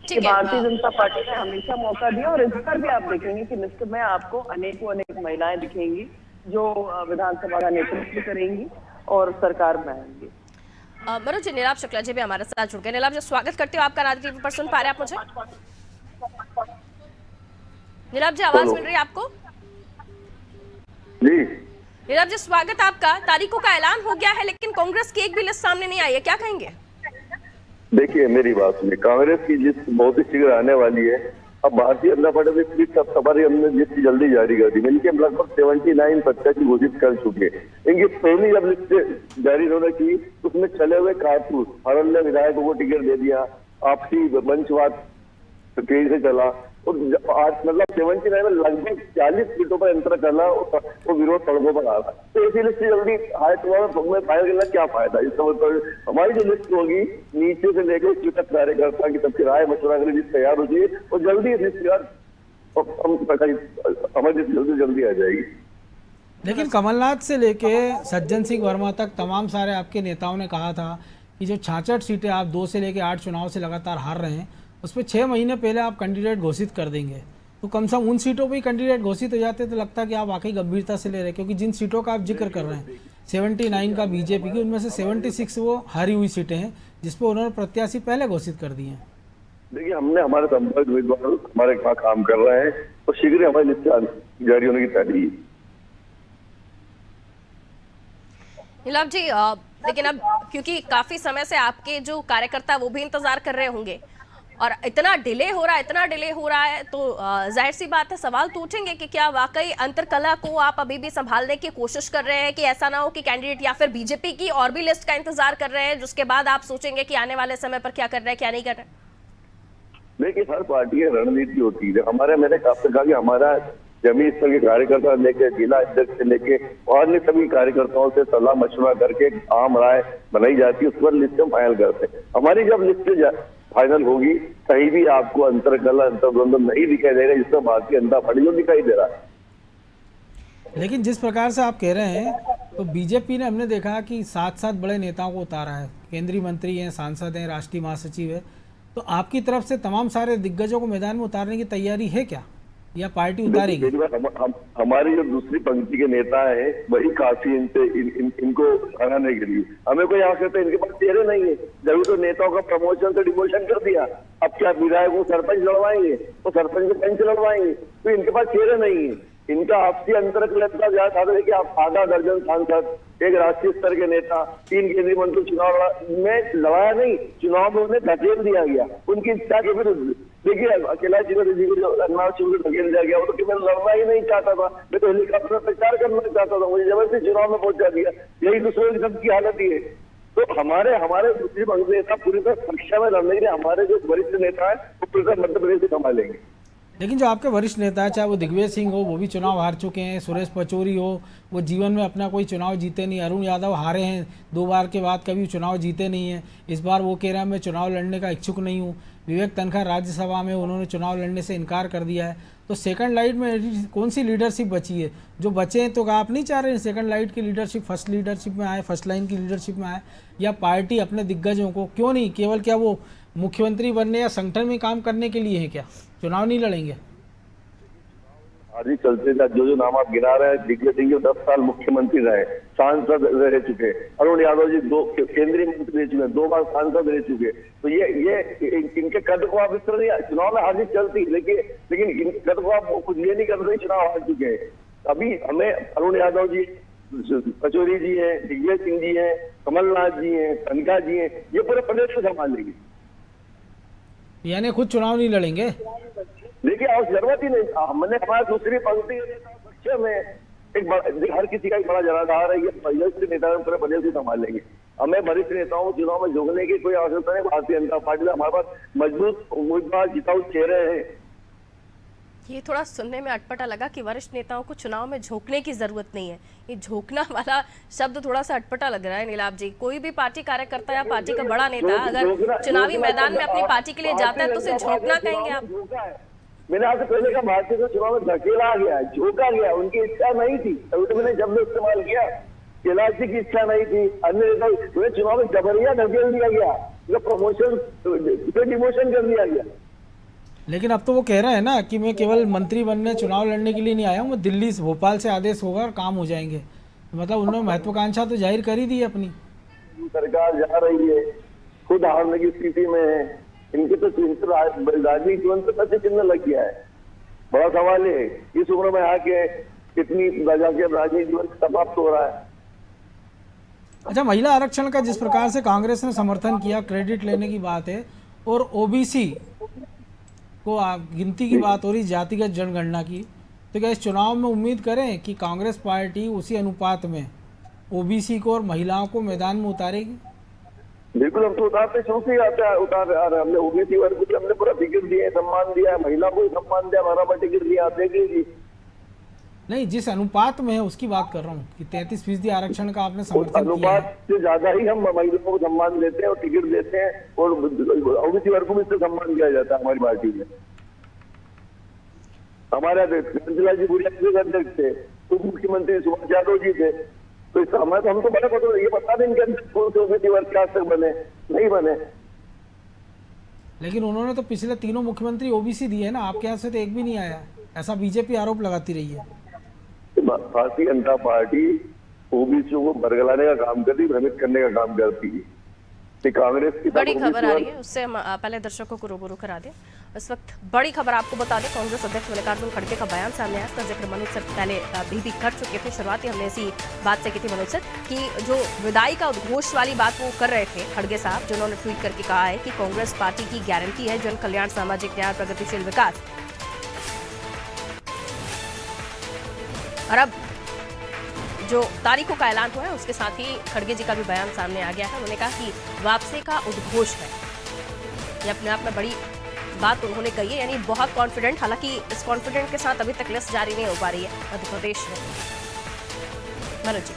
कि भारतीय जनता पार्टी ने हमेशा मौका दिया। और इस बार भी आप देखेंगे कि लिस्ट में आपको अनेक महिलाएं दिखेंगी जो विधानसभा का नेतृत्व करेंगी और सरकार में आएंगी। मनोज जी, नीलाभ शुक्ला जी भी हमारे साथ जुड़ गए। नीलाभ जी, स्वागत करते हो आपका राजनीति टीवी पर। सुन पा रहे आप मुझे? नीलाभ जी, आवाज मिल रही है आपको? जी नीलाभ जी, स्वागत आपका। तारीखों का ऐलान हो गया है लेकिन कांग्रेस की एक भी लिस्ट सामने नहीं आई है, क्या कहेंगे? देखिए मेरी बात सुनिए, कांग्रेस की लिस्ट बहुत ही शीघ्र आने वाली है। अब भारतीय जनता पार्टी में सीट हमारी हमने लिस्ट जल्दी जारी कर दी। इनके लगभग 79 प्रत्याशी घोषित कर चुके। इनकी पहली जब लिस्ट जारी इन्होंने की उसमें चले हुए कारतूस, हरण्य विधायकों को टिकट दे दिया, आपसी मंचवाद तेजी से चला और आज मतलब 79 में लगभग 40 सीटों पर अंतर करना वो विरोध सड़कों पर आ रहा है। तो ऐसी लिस्ट जल्दी हाईकमान में फाइल करना क्या फायदा? इसका मतलब हमारी जो लिस्ट होगी नीचे से लेकर उस तक कार्यकर्ता की सबकी राय मशवरा करने लिस्ट तैयार हो जाए और जल्दी लिस्ट हमारी लिस्ट जल्दी आ जाएगी। लेकिन कमलनाथ से लेके सज्जन सिंह वर्मा तक तमाम सारे आपके नेताओं ने कहा था कि जो 66 सीटें आप 2 से लेके 8 चुनाव से लगातार हार रहे हैं उसमें 6 महीने पहले आप कैंडिडेट घोषित कर देंगे। तो कम से कम उन सीटों पे ही कैंडिडेट घोषित हो जाते तो लगता है कि आप वाकई गंभीरता से ले रहे हैं, क्योंकि जिन सीटों का आप जिक्र कर रहे हैं 79 का बीजेपी की, उनमें से 76 वो हारी हुई सीटें हैं जिसपे उन्होंने प्रत्याशी पहले घोषित कर दिए हैं। देखिए हमने हमारे संपर्क उम्मीदवार हमारे पास काम कर रहे हैं और शीघ्र हमारी लिस्ट जारी होने की तैयारी है। नीलाभ जी, लेकिन अब क्योंकि काफी समय से आपके जो कार्यकर्ता वो भी इंतजार कर रहे होंगे और इतना डिले हो रहा है तो जाहिर सी बात है सवाल तो उठेंगे कि क्या वाकई अंतरकला को आप अभी भी संभालने की कोशिश कर रहे हैं कि ऐसा ना हो कि कैंडिडेट या फिर बीजेपी की और भी लिस्ट का इंतजार कर रहे हैं जिसके बाद आप सोचेंगे कि आने वाले समय पर क्या कर रहे हैं क्या नहीं कर रहे हैं? देखिए हर पार्टी की रणनीति होती है। मैंने आपसे कहा कि हमारा जमीन स्तर के कार्यकर्ता लेके जिला अध्यक्ष से लेके और अन्य सभी कार्यकर्ताओं से सलाह मशवरा करके आम राय बनाई जाती है, उस पर लिस्ट हम फाइनल करते हैं। हमारी जब लिस्ट फाइनल होगी कहीं भी आपको अंतरकला अंतर्द्वंद नहीं दिखाई देगा जिसमें भारतीय जनता पार्टी को दिखाई दे रहा है। लेकिन जिस प्रकार से आप कह रहे हैं तो बीजेपी ने हमने देखा कि 7 बड़े नेताओं को उतारा है, केंद्रीय मंत्री हैं, सांसद हैं, राष्ट्रीय महासचिव है। तो आपकी तरफ से तमाम सारे दिग्गजों को मैदान में उतारने की तैयारी है क्या या पार्टी उतारेगी? हमारी जो दूसरी पंक्ति के नेता है वही काफी इनको हराने के लिए। हमें कोई आवश्यकता, इनके पास चेहरे नहीं है। जब तो नेताओं का प्रमोशन से डिमोशन कर दिया, अब क्या विधायक को सरपंच लड़वाएंगे, वो सरपंच को पंच लड़वाएंगे, तो इनके पास चेहरे नहीं है। इनका आपसी अंतरकलता ज्यादा था कि आप आधा दर्जन सांसद, एक राष्ट्रीय स्तर के नेता, 3 केंद्रीय मंत्री चुनाव में लड़ाया नहीं, चुनाव में उन्हें धकेल दिया गया उनकी इच्छा के विरुद्ध। देखिए अकेला जीवन जी को धकेल दिया गया, वो तो मैं लड़ना ही नहीं चाहता था, मैं तो हेलीकॉप्टर प्रचार करना चाहता था, मुझे जबरदस्ती चुनाव में पहुंचा दिया। यही दूसरे की सबकी हालत ही है। तो हमारे दूसरी पंक्ति नेता पूरी तरह परीक्षा में लड़ने के लिए हमारे जो वरिष्ठ नेता है वो पूरी तरह मध्य प्रदेश से संभालेंगे। लेकिन जो आपके वरिष्ठ नेता है, चाहे वो दिग्विजय सिंह हो, वो भी चुनाव हार चुके हैं, सुरेश पचौरी हो, वो जीवन में अपना कोई चुनाव जीते नहीं, अरुण यादव हारे हैं 2 बार के बाद, कभी चुनाव जीते नहीं हैं। इस बार वो कह रहा है मैं चुनाव लड़ने का इच्छुक नहीं हूँ। विवेक तनखा राज्यसभा में उन्होंने चुनाव लड़ने से इनकार कर दिया है। तो सेकंड लाइट में कौन सी लीडरशिप बची है? जो बचे हैं तो आप नहीं चाह रहे हैं सेकंड लाइट की लीडरशिप फर्स्ट लीडरशिप में आए, फर्स्ट लाइन की लीडरशिप में आए, या पार्टी अपने दिग्गजों को क्यों नहीं, केवल क्या वो मुख्यमंत्री बनने या संगठन में काम करने के लिए है, क्या चुनाव नहीं लड़ेंगे? आज ही चलते थे, जो नाम आप गिरा रहे हैं, दिग्विजय सिंह 10 साल मुख्यमंत्री रहे, सांसद रह चुके, अरुण यादव जी 2 केंद्रीय मंत्री रह चुके, 2 बार सांसद रह चुके। तो ये इनके कद को आप इस तरह नहीं, चुनाव में हार जीत चलती, लेकिन इन कद को आप कुछ ये नहीं कर रहे, चुनाव हार चुके हैं। अभी हमें अरुण यादव जी, पचौरी जी हैं, दिग्विजय सिंह जी हैं, कमलनाथ जी हैं, कनका जी हैं, ये पूरे प्रदेश को संभाल लेंगे। यानी खुद चुनाव नहीं लड़ेंगे? देखिए, और जरूरत ही नहीं। हमने हमारे दूसरी पंक्ति में हर किसी का एक बड़ा जनाधार है, ये वरिष्ठ नेता पूरे प्रदेश को संभाल लेंगे। हमें वरिष्ठ नेताओं को चुनाव में झोंकने की कोई आवश्यकता नहीं। भारतीय जनता पार्टी में हमारे पास मजबूत उम्मीदवार, जिताऊ चेहरे हैं। ये थोड़ा सुनने में अटपटा लगा कि वरिष्ठ नेताओं को चुनाव में झोंकने की जरूरत नहीं है। ये झोंकना वाला शब्द थोड़ा सा अटपटा लग रहा है नीलाभ जी। कोई भी पार्टी कार्यकर्ता या पार्टी का बड़ा नेता अगर चुनावी मैदान में अपनी पार्टी के लिए जाता है तो उसे झोंकना कहेंगे आप? मैंने आपसे पहले कहा, भारतीय को चुनाव में धकेला गया, झोंका गया, उनकी इच्छा नहीं थी, तभी तो मैंने जब इस्तेमाल किया। कैलाश जी की इच्छा नहीं थी, अन्य नेता चुनाव में जबरिया धकेल दिया गया, प्रमोशन डिमोशन कर दिया गया। लेकिन अब तो वो कह रहे हैं ना कि मैं केवल मंत्री बनने, चुनाव लड़ने के लिए नहीं आया हूँ, मैं दिल्ली से, भोपाल से आदेश होगा और काम हो जाएंगे। मतलब उन्होंने महत्वाकांक्षा तो जाहिर कर ही दी है अपनी। सरकार जा रही है, खुद हारने की स्थिति में है, इनके तो राजनीतिक जीवन पे सच चिन्ह लग गया है। बड़ा सवाल है, इस उम्र में आके कितनी राजनीतिक जीवन समाप्त हो रहा है। अच्छा, महिला आरक्षण का जिस प्रकार से कांग्रेस ने समर्थन किया, क्रेडिट लेने की बात है, और ओबीसी को गिनती की बात हो रही, जातिगत जनगणना की, तो क्या इस चुनाव में उम्मीद करें कि कांग्रेस पार्टी उसी अनुपात में ओबीसी को और महिलाओं को मैदान में उतारेगी? बिल्कुल, हम तो उतारते शुरू से उतार आ रहे हैं। हमने ओबीसी वर्ग को हमने पूरा टिकट दिया, सम्मान दिया, महिला को सम्मान दिया, हमारा टिकट दिया, देगी नहीं, जिस अनुपात में है उसकी बात कर रहा हूँ कि 33% आरक्षण का आपने समर्थन किया है। अनुपात से ज्यादा ही हम महिलाओं को सम्मान देते हैं और टिकट देते हैं, और ओबीसी वर्ग को भी इससे सम्मान दिया जाता है हमारी पार्टी में। हमारे जी बुढ़िया अध्यक्ष थे, उप मुख्यमंत्री सुभाष यादव जी थे, तो इसका हम तो बड़े पता ये बता दें इनके कौन से ओबीसी वर्ग के आज तक बने नहीं बने। लेकिन उन्होंने तो पिछले 3 मुख्यमंत्री ओबीसी दिए है ना, आपके यहाँ से तो एक भी नहीं आया, ऐसा बीजेपी आरोप लगाती रही है। भारतीय जनता पार्टी ओबीसी को बरगलाने का काम करती है, भ्रमित करने का काम करती है। कांग्रेस की बड़ी खबर आ रही है, उससे हम पहले दर्शकों को रूबरू करा दें। इस वक्त बड़ी खबर आपको बता दें, कांग्रेस अध्यक्ष मल्लिकार्जुन खड़गे का बयान सामने आया। इसका जिक्र मनोज सर पहले भी कर चुके थे। शुरुआती हमने इसी बात से की थी मनोज सर कि जो विदाई का उद्घोष वाली बात वो कर रहे थे खड़गे साहब, जिन्होंने ट्वीट करके कहा है कि कांग्रेस पार्टी की गारंटी है जन कल्याण, सामाजिक न्याय, प्रगतिशील विकास। और अब जो तारीखों का ऐलान हुआ है उसके साथ ही खड़गे जी का भी बयान सामने आ गया है। उन्होंने कहा कि वापसी का उद्घोष है, ये अपने आप में बड़ी बात उन्होंने कही है, यानी बहुत कॉन्फिडेंट। हालांकि इस कॉन्फिडेंट के साथ अभी तक लिस्ट जारी नहीं हो पा रही है मध्य प्रदेश में। मनोज जी,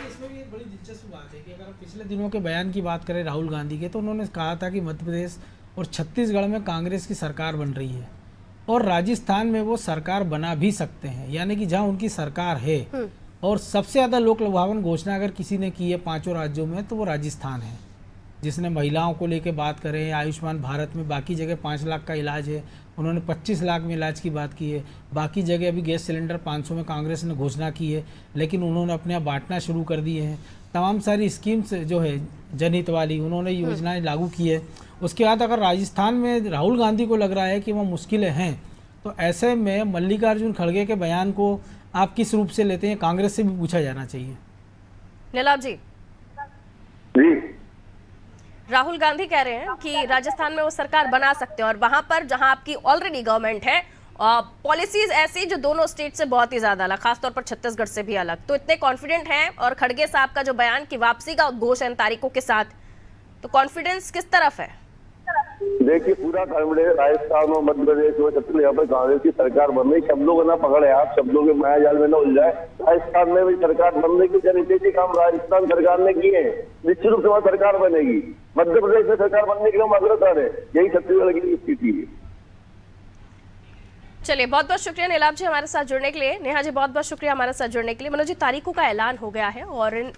इसमें भी एक बड़ी दिलचस्प बात है कि अगर पिछले दिनों के बयान की बात करें राहुल गांधी के, तो उन्होंने कहा था कि मध्य प्रदेश और छत्तीसगढ़ में कांग्रेस की सरकार बन रही है और राजस्थान में वो सरकार बना भी सकते हैं, यानी कि जहाँ उनकी सरकार है। और सबसे ज़्यादा लोक लुभावन घोषणा अगर किसी ने की है 5 राज्यों में तो वो राजस्थान है, जिसने महिलाओं को लेके बात करें, आयुष्मान भारत में बाकी जगह 5 लाख का इलाज है, उन्होंने 25 लाख में इलाज की बात की है। बाकी जगह अभी गैस सिलेंडर 500 में कांग्रेस ने घोषणा की है, लेकिन उन्होंने अपने आप बांटना शुरू कर दिए हैं। तमाम सारी स्कीम्स जो है जनहित वाली उन्होंने योजनाएं लागू की है। उसके बाद अगर राजस्थान में राहुल गांधी को लग रहा है कि वह मुश्किलें हैं, तो ऐसे में मल्लिकार्जुन खड़गे के बयान को आप किस रूप से लेते हैं, कांग्रेस से भी पूछा जाना चाहिए। नीलाभ जी, जी राहुल गांधी कह रहे हैं कि राजस्थान में वो सरकार बना सकते हैं और वहां पर जहां आपकी ऑलरेडी गवर्नमेंट है, पॉलिसीज ऐसी जो दोनों स्टेट से बहुत ही ज्यादा अलग, खासतौर पर छत्तीसगढ़ से भी अलग, तो इतने कॉन्फिडेंट हैं। और खड़गे साहब का जो बयान की वापसी का उद्घोष है इन तारीखों के साथ, तो कॉन्फिडेंस किस तरफ है? देखिए, पूरा कॉन्फिडेंस राजस्थान और मध्य प्रदेश और छत्तीसगढ़ यहाँ पर कांग्रेस की सरकार बन रही। शब्दों को ना पकड़े आप, शब्दों के माया जाल में ना उलझाए। राजस्थान में भी सरकार बनने की जैसे काम राजस्थान सरकार ने किए हैं, निश्चित रूप से वहाँ सरकार बनेगी। मध्य प्रदेश में सरकार बनने के लिए हम अग्रसर है, यही छत्तीसगढ़ की स्थिति है। चलिए, बहुत बहुत शुक्रिया नीलाभ जी हमारे साथ जुड़ने के लिए। नेहा जी, बहुत बहुत शुक्रिया हमारे साथ जुड़ने के लिए। मनोज जी, तारीखों का ऐलान हो गया है और इन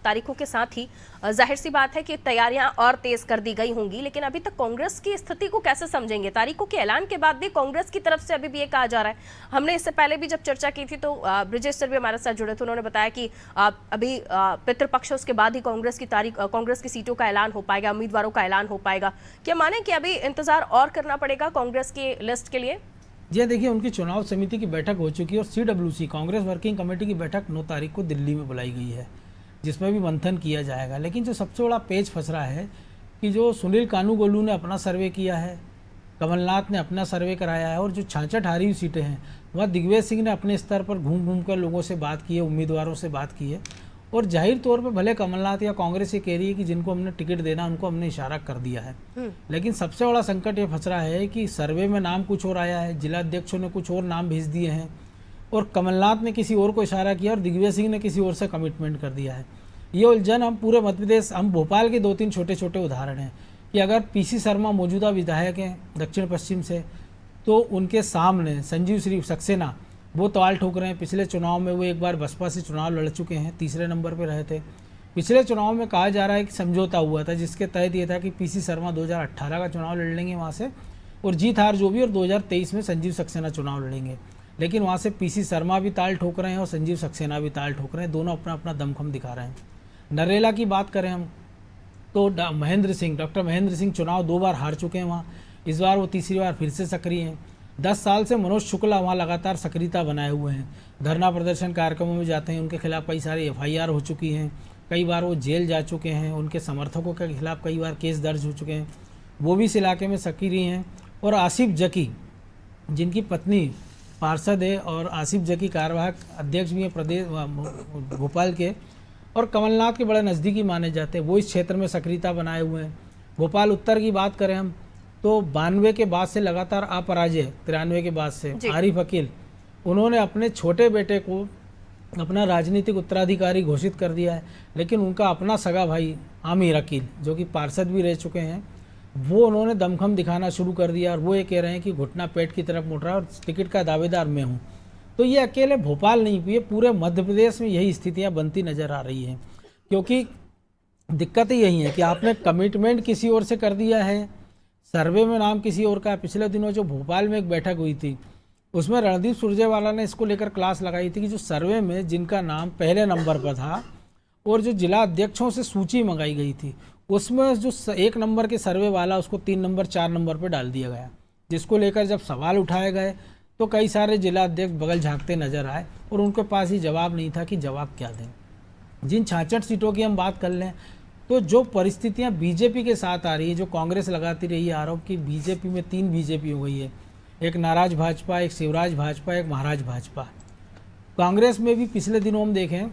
तारीखों के साथ ही जाहिर सी बात है कि तैयारियां और तेज कर दी गई होंगी, लेकिन अभी तक कांग्रेस की स्थिति को कैसे समझेंगे? तारीखों के ऐलान के बाद भी कांग्रेस की तरफ से अभी भी ये कहा जा रहा है, हमने इससे पहले भी जब चर्चा की थी तो ब्रिजेश सर भी हमारे साथ जुड़े थे, उन्होंने बताया कि अभी पितृपक्ष उसके बाद ही कांग्रेस की सीटों का ऐलान हो पाएगा, उम्मीदवारों का ऐलान हो पाएगा। क्या माने कि अभी इंतजार और करना पड़ेगा कांग्रेस की लिस्ट के लिए? जी देखिए, उनकी चुनाव समिति की बैठक हो चुकी है और CWC कांग्रेस वर्किंग कमेटी की बैठक 9 तारीख को दिल्ली में बुलाई गई है, जिसमें भी मंथन किया जाएगा। लेकिन जो सबसे बड़ा पेच फंस रहा है कि जो सुनील कानूगोलू ने अपना सर्वे किया है, कमलनाथ ने अपना सर्वे कराया है और जो 66 हारी हुई सीटें हैं वह दिग्विजय सिंह ने अपने स्तर पर घूम घूम कर लोगों से बात की है, उम्मीदवारों से बात की है। और जाहिर तौर पे भले कमलनाथ या कांग्रेस ये कह रही है कि जिनको हमने टिकट देना उनको हमने इशारा कर दिया है, लेकिन सबसे बड़ा संकट ये फंस रहा है कि सर्वे में नाम कुछ और आया है, जिला अध्यक्षों ने कुछ और नाम भेज दिए हैं और कमलनाथ ने किसी और को इशारा किया और दिग्विजय सिंह ने किसी और से कमिटमेंट कर दिया है। ये उलझन हम पूरे मध्य प्रदेश, हम भोपाल के 2-3 छोटे छोटे उदाहरण हैं कि अगर PC शर्मा मौजूदा विधायक हैं दक्षिण पश्चिम से, तो उनके सामने संजीव श्री सक्सेना वो ताल ठोक रहे हैं। पिछले चुनाव में वो एक बार बसपा से चुनाव लड़ चुके हैं, तीसरे नंबर पे रहे थे। पिछले चुनाव में कहा जा रहा है कि समझौता हुआ था जिसके तहत ये था कि PC शर्मा 2018 का चुनाव लड़ लेंगे वहाँ से और जीत हार जो भी, और 2023 में संजीव सक्सेना चुनाव लड़ेंगे। लेकिन वहाँ से PC शर्मा भी ताल ठोक रहे हैं और संजीव सक्सेना भी ताल ठोक रहे हैं, दोनों अपना अपना दमखम दिखा रहे हैं। नरेला की बात करें हम तो डॉक्टर महेंद्र सिंह चुनाव 2 बार हार चुके हैं वहाँ, इस बार वो तीसरी बार फिर से सक्रिय हैं। 10 साल से मनोज शुक्ला वहाँ लगातार सक्रियता बनाए हुए हैं, धरना प्रदर्शन कार्यक्रमों में जाते हैं, उनके खिलाफ कई सारी FIR हो चुकी हैं, कई बार वो जेल जा चुके हैं, उनके समर्थकों के खिलाफ कई बार केस दर्ज हो चुके हैं, वो भी इस इलाके में सक्रिय हैं। और आसिफ जकी, जिनकी पत्नी पार्षद है और आसिफ जकी कार्यवाहक अध्यक्ष भी हैं प्रदेश भोपाल के और कमलनाथ के बड़े नज़दीकी माने जाते हैं, वो इस क्षेत्र में सक्रियता बनाए हुए हैं। भोपाल उत्तर की बात करें हम तो 92 के बाद से लगातार अपराजय, 93 के बाद से आरिफ अकील, उन्होंने अपने छोटे बेटे को अपना राजनीतिक उत्तराधिकारी घोषित कर दिया है, लेकिन उनका अपना सगा भाई आमिर अकील जो कि पार्षद भी रह चुके हैं, वो उन्होंने दमखम दिखाना शुरू कर दिया और वो ये कह रहे हैं कि घुटना पेट की तरफ मुड़ रहा है और टिकट का दावेदार मैं हूँ। तो ये अकेले भोपाल नहीं, ये पूरे मध्य प्रदेश में यही स्थितियाँ बनती नज़र आ रही हैं, क्योंकि दिक्कत ही यही है कि आपने कमिटमेंट किसी और से कर दिया है, सर्वे में नाम किसी और का। पिछले दिनों जो भोपाल में एक बैठक हुई थी उसमें रणदीप सुरजेवाला ने इसको लेकर क्लास लगाई थी कि जो सर्वे में जिनका नाम पहले नंबर पर था और जो जिला अध्यक्षों से सूची मंगाई गई थी उसमें जो 1 नंबर के सर्वे वाला उसको 3 नंबर 4 नंबर पर डाल दिया गया, जिसको लेकर जब सवाल उठाए गए तो कई सारे जिला अध्यक्ष बगल झाँकते नजर आए और उनके पास ही जवाब नहीं था कि जवाब क्या दें। जिन 66 सीटों की हम बात कर लें तो जो परिस्थितियां बीजेपी के साथ आ रही है, जो कांग्रेस लगाती रही है आरोप कि बीजेपी में 3 बीजेपी हो गई है, एक नाराज भाजपा, एक शिवराज भाजपा, एक महाराज भाजपा। कांग्रेस में भी पिछले दिनों हम देखें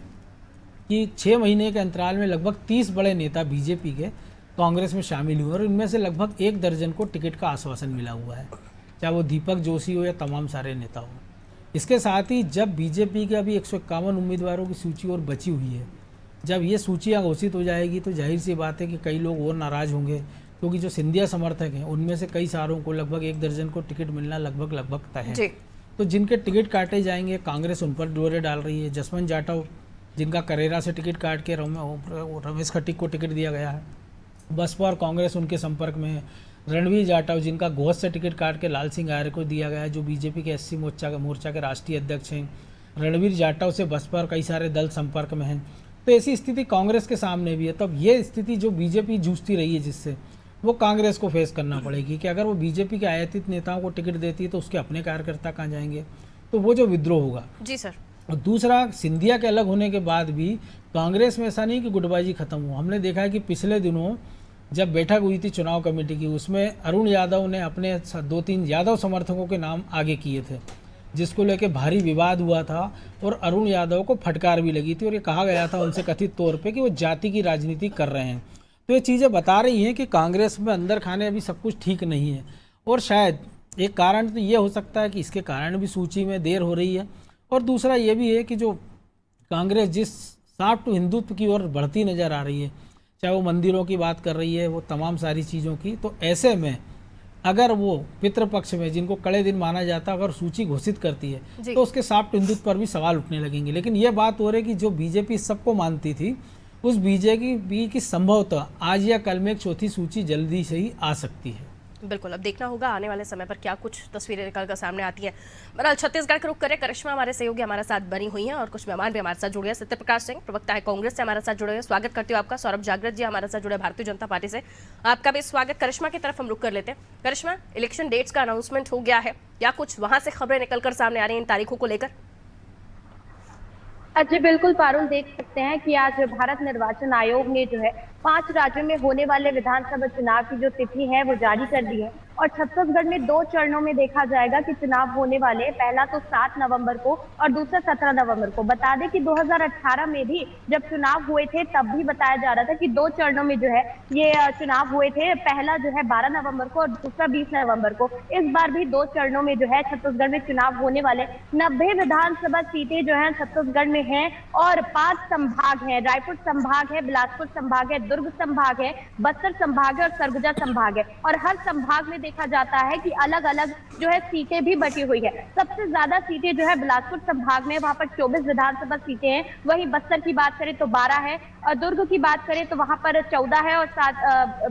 कि 6 महीने के अंतराल में लगभग 30 बड़े नेता बीजेपी के कांग्रेस में शामिल हुए और इनमें से लगभग 1 दर्जन को टिकट का आश्वासन मिला हुआ है, चाहे वो दीपक जोशी हो या तमाम सारे नेता हो। इसके साथ ही जब बीजेपी के अभी 151 उम्मीदवारों की सूची और बची हुई है, जब ये सूचियाँ घोषित हो जाएगी तो जाहिर सी बात है कि कई लोग और नाराज़ होंगे, क्योंकि जो सिंधिया समर्थक हैं उनमें से कई सारों को लगभग 1 दर्जन को टिकट मिलना लगभग तय है। तो जिनके टिकट काटे जाएंगे कांग्रेस उन पर डोरे डाल रही है। जसवंत जाटव जिनका करेरा से टिकट काट के रमेश खट्टिक को टिकट दिया गया है, बसपा और कांग्रेस उनके संपर्क में है। रणवीर जाटव जिनका घोष से टिकट काट के लाल सिंह आर्य को दिया गया है, जो बीजेपी के SC मोर्चा के राष्ट्रीय अध्यक्ष हैं। रणवीर जाटव से बसपा और कई सारे दल संपर्क में हैं। तो ऐसी स्थिति कांग्रेस के सामने भी है। तब ये स्थिति जो बीजेपी जूझती रही है जिससे, वो कांग्रेस को फेस करना पड़ेगी कि अगर वो बीजेपी के आयातित नेताओं को टिकट देती है तो उसके अपने कार्यकर्ता कहाँ जाएंगे, तो वो जो विद्रोह होगा। जी सर। और दूसरा, सिंधिया के अलग होने के बाद भी कांग्रेस में ऐसा नहीं कि गुटबाजी खत्म हो। हमने देखा है कि पिछले दिनों जब बैठक हुई थी चुनाव कमेटी की, उसमें अरुण यादव ने अपने 2-3 यादव समर्थकों के नाम आगे किए थे, जिसको लेके भारी विवाद हुआ था और अरुण यादव को फटकार भी लगी थी और ये कहा गया था उनसे कथित तौर पे कि वो जाति की राजनीति कर रहे हैं। तो ये चीज़ें बता रही हैं कि कांग्रेस में अंदर खाने अभी सब कुछ ठीक नहीं है और शायद एक कारण तो ये हो सकता है कि इसके कारण भी सूची में देर हो रही है। और दूसरा ये भी है कि जो कांग्रेस जिस सॉफ्ट हिंदुत्व की ओर बढ़ती नज़र आ रही है, चाहे वो मंदिरों की बात कर रही है, वो तमाम सारी चीज़ों की, तो ऐसे में अगर वो पितृपक्ष में जिनको कड़े दिन माना जाता है अगर सूची घोषित करती है जी। तो उसके साफ हिंदुत्व पर भी सवाल उठने लगेंगे। लेकिन ये बात हो रही कि जो बीजेपी सबको मानती थी उस बीजेपी की संभवतः आज या कल में एक चौथी सूची जल्दी से ही आ सकती है। बिल्कुल, अब देखना होगा आने वाले समय पर क्या कुछ तस्वीरें निकल कर सामने आती हैं। बहरहाल छत्तीसगढ़ का रुख करें, करिश्मा हमारे सहयोगी हमारे साथ बनी हुई हैं और कुछ मेहमान भी हमारे साथ जुड़े हैं। सत्यप्रकाश सिंह प्रवक्ता है कांग्रेस से हमारे साथ जुड़े हैं, स्वागत करती हूँ आपका। सौरभ जागृत जी हमारे साथ जुड़े भारतीय जनता पार्टी से, आपका भी स्वागत। करिश्मा की तरफ हम रुख कर लेते हैं। करिश्मा, इलेक्शन डेट्स का अनाउंसमेंट हो गया है, या कुछ वहां से खबरें निकलकर सामने आ रही हैं इन तारीखों को लेकर? जी बिल्कुल पारुल, देख सकते हैं कि आज भारत निर्वाचन आयोग ने जो है 5 राज्यों में होने वाले विधानसभा चुनाव की जो तिथि है वो जारी कर दी है और छत्तीसगढ़ में 2 चरणों में देखा जाएगा कि चुनाव होने वाले हैं। पहला तो 7 नवंबर को और दूसरा 17 नवंबर को। बता दें कि 2018 में भी जब चुनाव हुए थे तब भी बताया जा रहा था कि 2 चरणों में जो है ये चुनाव हुए थे। पहला जो है 12 नवंबर को और दूसरा 20 नवंबर को। इस बार भी 2 चरणों में जो है छत्तीसगढ़ में चुनाव होने वाले। 90 विधानसभा सीटें जो है छत्तीसगढ़ में है और 5 संभाग है। रायपुर संभाग है, बिलासपुर संभाग है, दुर्ग संभाग है, बस्तर संभाग है और सरगुजा संभाग है। और हर संभाग में देखा जाता है कि अलग अलग जो है सीटें भी बटी हुई है। सबसे ज्यादा सीटें जो है बिलासपुर संभाग में, वहां पर 24 विधानसभा सीटें हैं। वहीं बस्तर की बात करें तो 12 है और दुर्ग की बात करें तो वहां पर 14 है और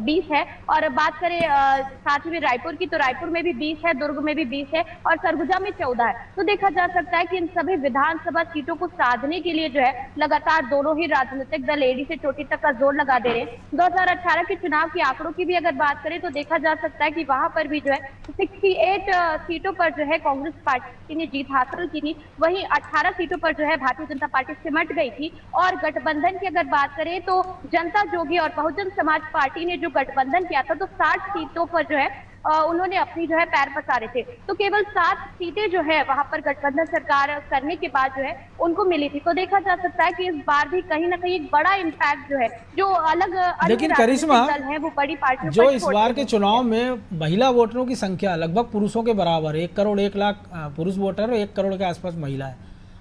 20 है। और बात करें साथ ही में रायपुर की, तो रायपुर में भी 20 है, दुर्ग में भी 20 है और सरगुजा में 14 है। तो देखा जा सकता है कि इन सभी विधानसभा सीटों को साधने के लिए जो है लगातार दोनों ही राजनीतिक दल एड़ी से चोटी तक का जोर लगा दे रहे हैं। 2018 के चुनाव के आंकड़ों की भी अगर बात करें तो देखा जा सकता है कि वहां पर भी जो है 68 सीटों पर जो है कांग्रेस पार्टी ने जीत हासिल की थी। वहीं 18 सीटों पर जो है भारतीय जनता पार्टी सिमट गई थी। और गठबंधन की अगर बात करें तो जनता जोगी और बहुजन समाज पार्टी ने जो गठबंधन किया था तो 60 सीटों पर जो है उन्होंने अपनी जो है पैर पसारे थे। तो केवल 7 सीटें जो है वहां पर गठबंधन सरकार करने के बाद जो है उनको मिली थी। तो देखा जा सकता है कि इस बार भी कहीं ना कहीं एक बड़ा इम्पैक्ट जो है जो अलग लेकिन करिश्मा, दल है वो बड़ी पार्टियों जो इस बार के चुनाव में महिला वोटरों की संख्या लगभग पुरुषों के बराबर है। 1 करोड़ 1 लाख पुरुष वोटर और 1 करोड़ के आसपास महिला है।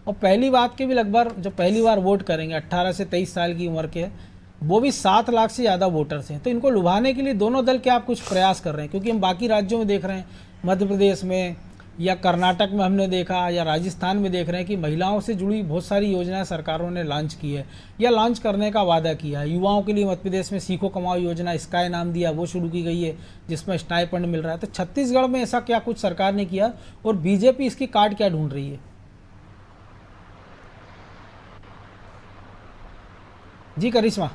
और पहली बात के भी लगभग जो पहली बार वोट करेंगे 18 से 23 साल की उम्र के, वो भी 7 लाख से ज़्यादा वोटर्स हैं। तो इनको लुभाने के लिए दोनों दल क्या आप कुछ प्रयास कर रहे हैं? क्योंकि हम बाकी राज्यों में देख रहे हैं, मध्य प्रदेश में या कर्नाटक में हमने देखा या राजस्थान में देख रहे हैं कि महिलाओं से जुड़ी बहुत सारी योजनाएं सरकारों ने लॉन्च की है या लॉन्च करने का वादा किया है। युवाओं के लिए मध्य प्रदेश में सीखो कमाओ योजना, स्काई नाम दिया, वो शुरू की गई है जिसमें स्टाइपेंड मिल रहा है। तो छत्तीसगढ़ में ऐसा क्या कुछ सरकार ने किया और बीजेपी इसकी काट क्या ढूंढ रही है? जी करिश्मा।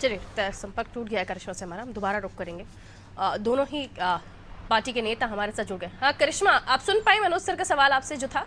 चलिए, संपर्क टूट गया है करिश्मा से हमारा, हम दोबारा रुक करेंगे। दोनों ही पार्टी के नेता हमारे साथ जुड़ गए। हाँ करिश्मा, आप सुन पाए मनोज सर का सवाल आपसे जो था?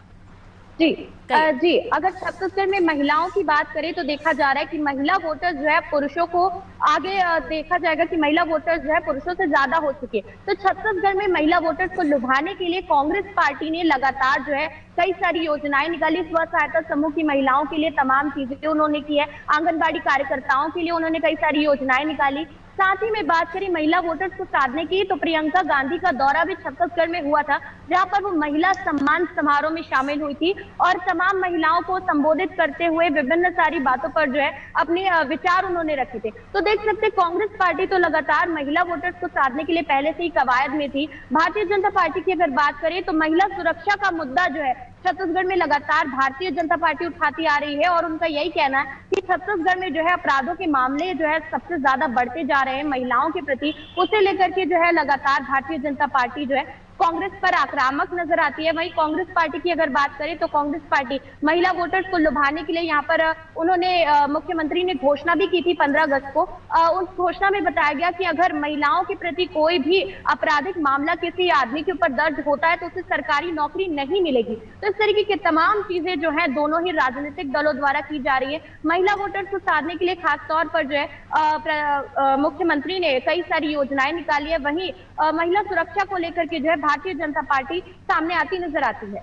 जी जी, अगर छत्तीसगढ़ में महिलाओं की बात करें तो देखा जा रहा है कि महिला वोटर जो है पुरुषों को आगे देखा जाएगा कि महिला वोटर जो है पुरुषों से ज्यादा हो चुके। तो छत्तीसगढ़ में महिला वोटर्स को लुभाने के लिए कांग्रेस पार्टी ने लगातार जो है कई सारी योजनाएं निकाली। स्व सहायता समूह की महिलाओं के लिए तमाम चीजें उन्होंने की है। आंगनबाड़ी कार्यकर्ताओं के लिए उन्होंने कई सारी योजनाएं निकाली। साथ ही में बात करें महिला वोटर्स को साधने की तो प्रियंका गांधी का दौरा भी छत्तीसगढ़ में हुआ था, जहां पर वो महिला सम्मान समारोह में शामिल हुई थी और तमाम महिलाओं को संबोधित करते हुए विभिन्न सारी बातों पर जो है अपने विचार उन्होंने रखे थे। तो देख सकते हैं कांग्रेस पार्टी तो लगातार महिला वोटर्स को साधने के लिए पहले से ही कवायद में थी। भारतीय जनता पार्टी की अगर बात करें तो महिला सुरक्षा का मुद्दा जो है छत्तीसगढ़ में लगातार भारतीय जनता पार्टी उठाती आ रही है और उनका यही कहना है कि छत्तीसगढ़ में जो है अपराधों के मामले जो है सबसे ज्यादा बढ़ते जा रहे हैं महिलाओं के प्रति। उसे लेकर के जो है लगातार भारतीय जनता पार्टी जो है कांग्रेस पर आक्रामक नजर आती है। वहीं कांग्रेस पार्टी की अगर बात करें तो कांग्रेस पार्टी महिला वोटर्स को लुभाने के लिए यहाँ पर उन्होंने मुख्यमंत्री ने घोषणा भी की थी 15 अगस्त को। उस घोषणा में बताया गया कि अगर महिलाओं के प्रति कोई भी आपराधिक मामला किसी आदमी के ऊपर दर्ज होता है तो उसे सरकारी नौकरी नहीं मिलेगी। तो इस तरीके की तमाम चीजें जो है दोनों ही राजनीतिक दलों द्वारा की जा रही है। महिला वोटर्स को साधने के लिए खास तौर पर जो है मुख्यमंत्री ने कई सारी योजनाएं निकाली है। वहीं महिला सुरक्षा को लेकर के जो है भारतीय जनता पार्टी सामने आती नजर आती है।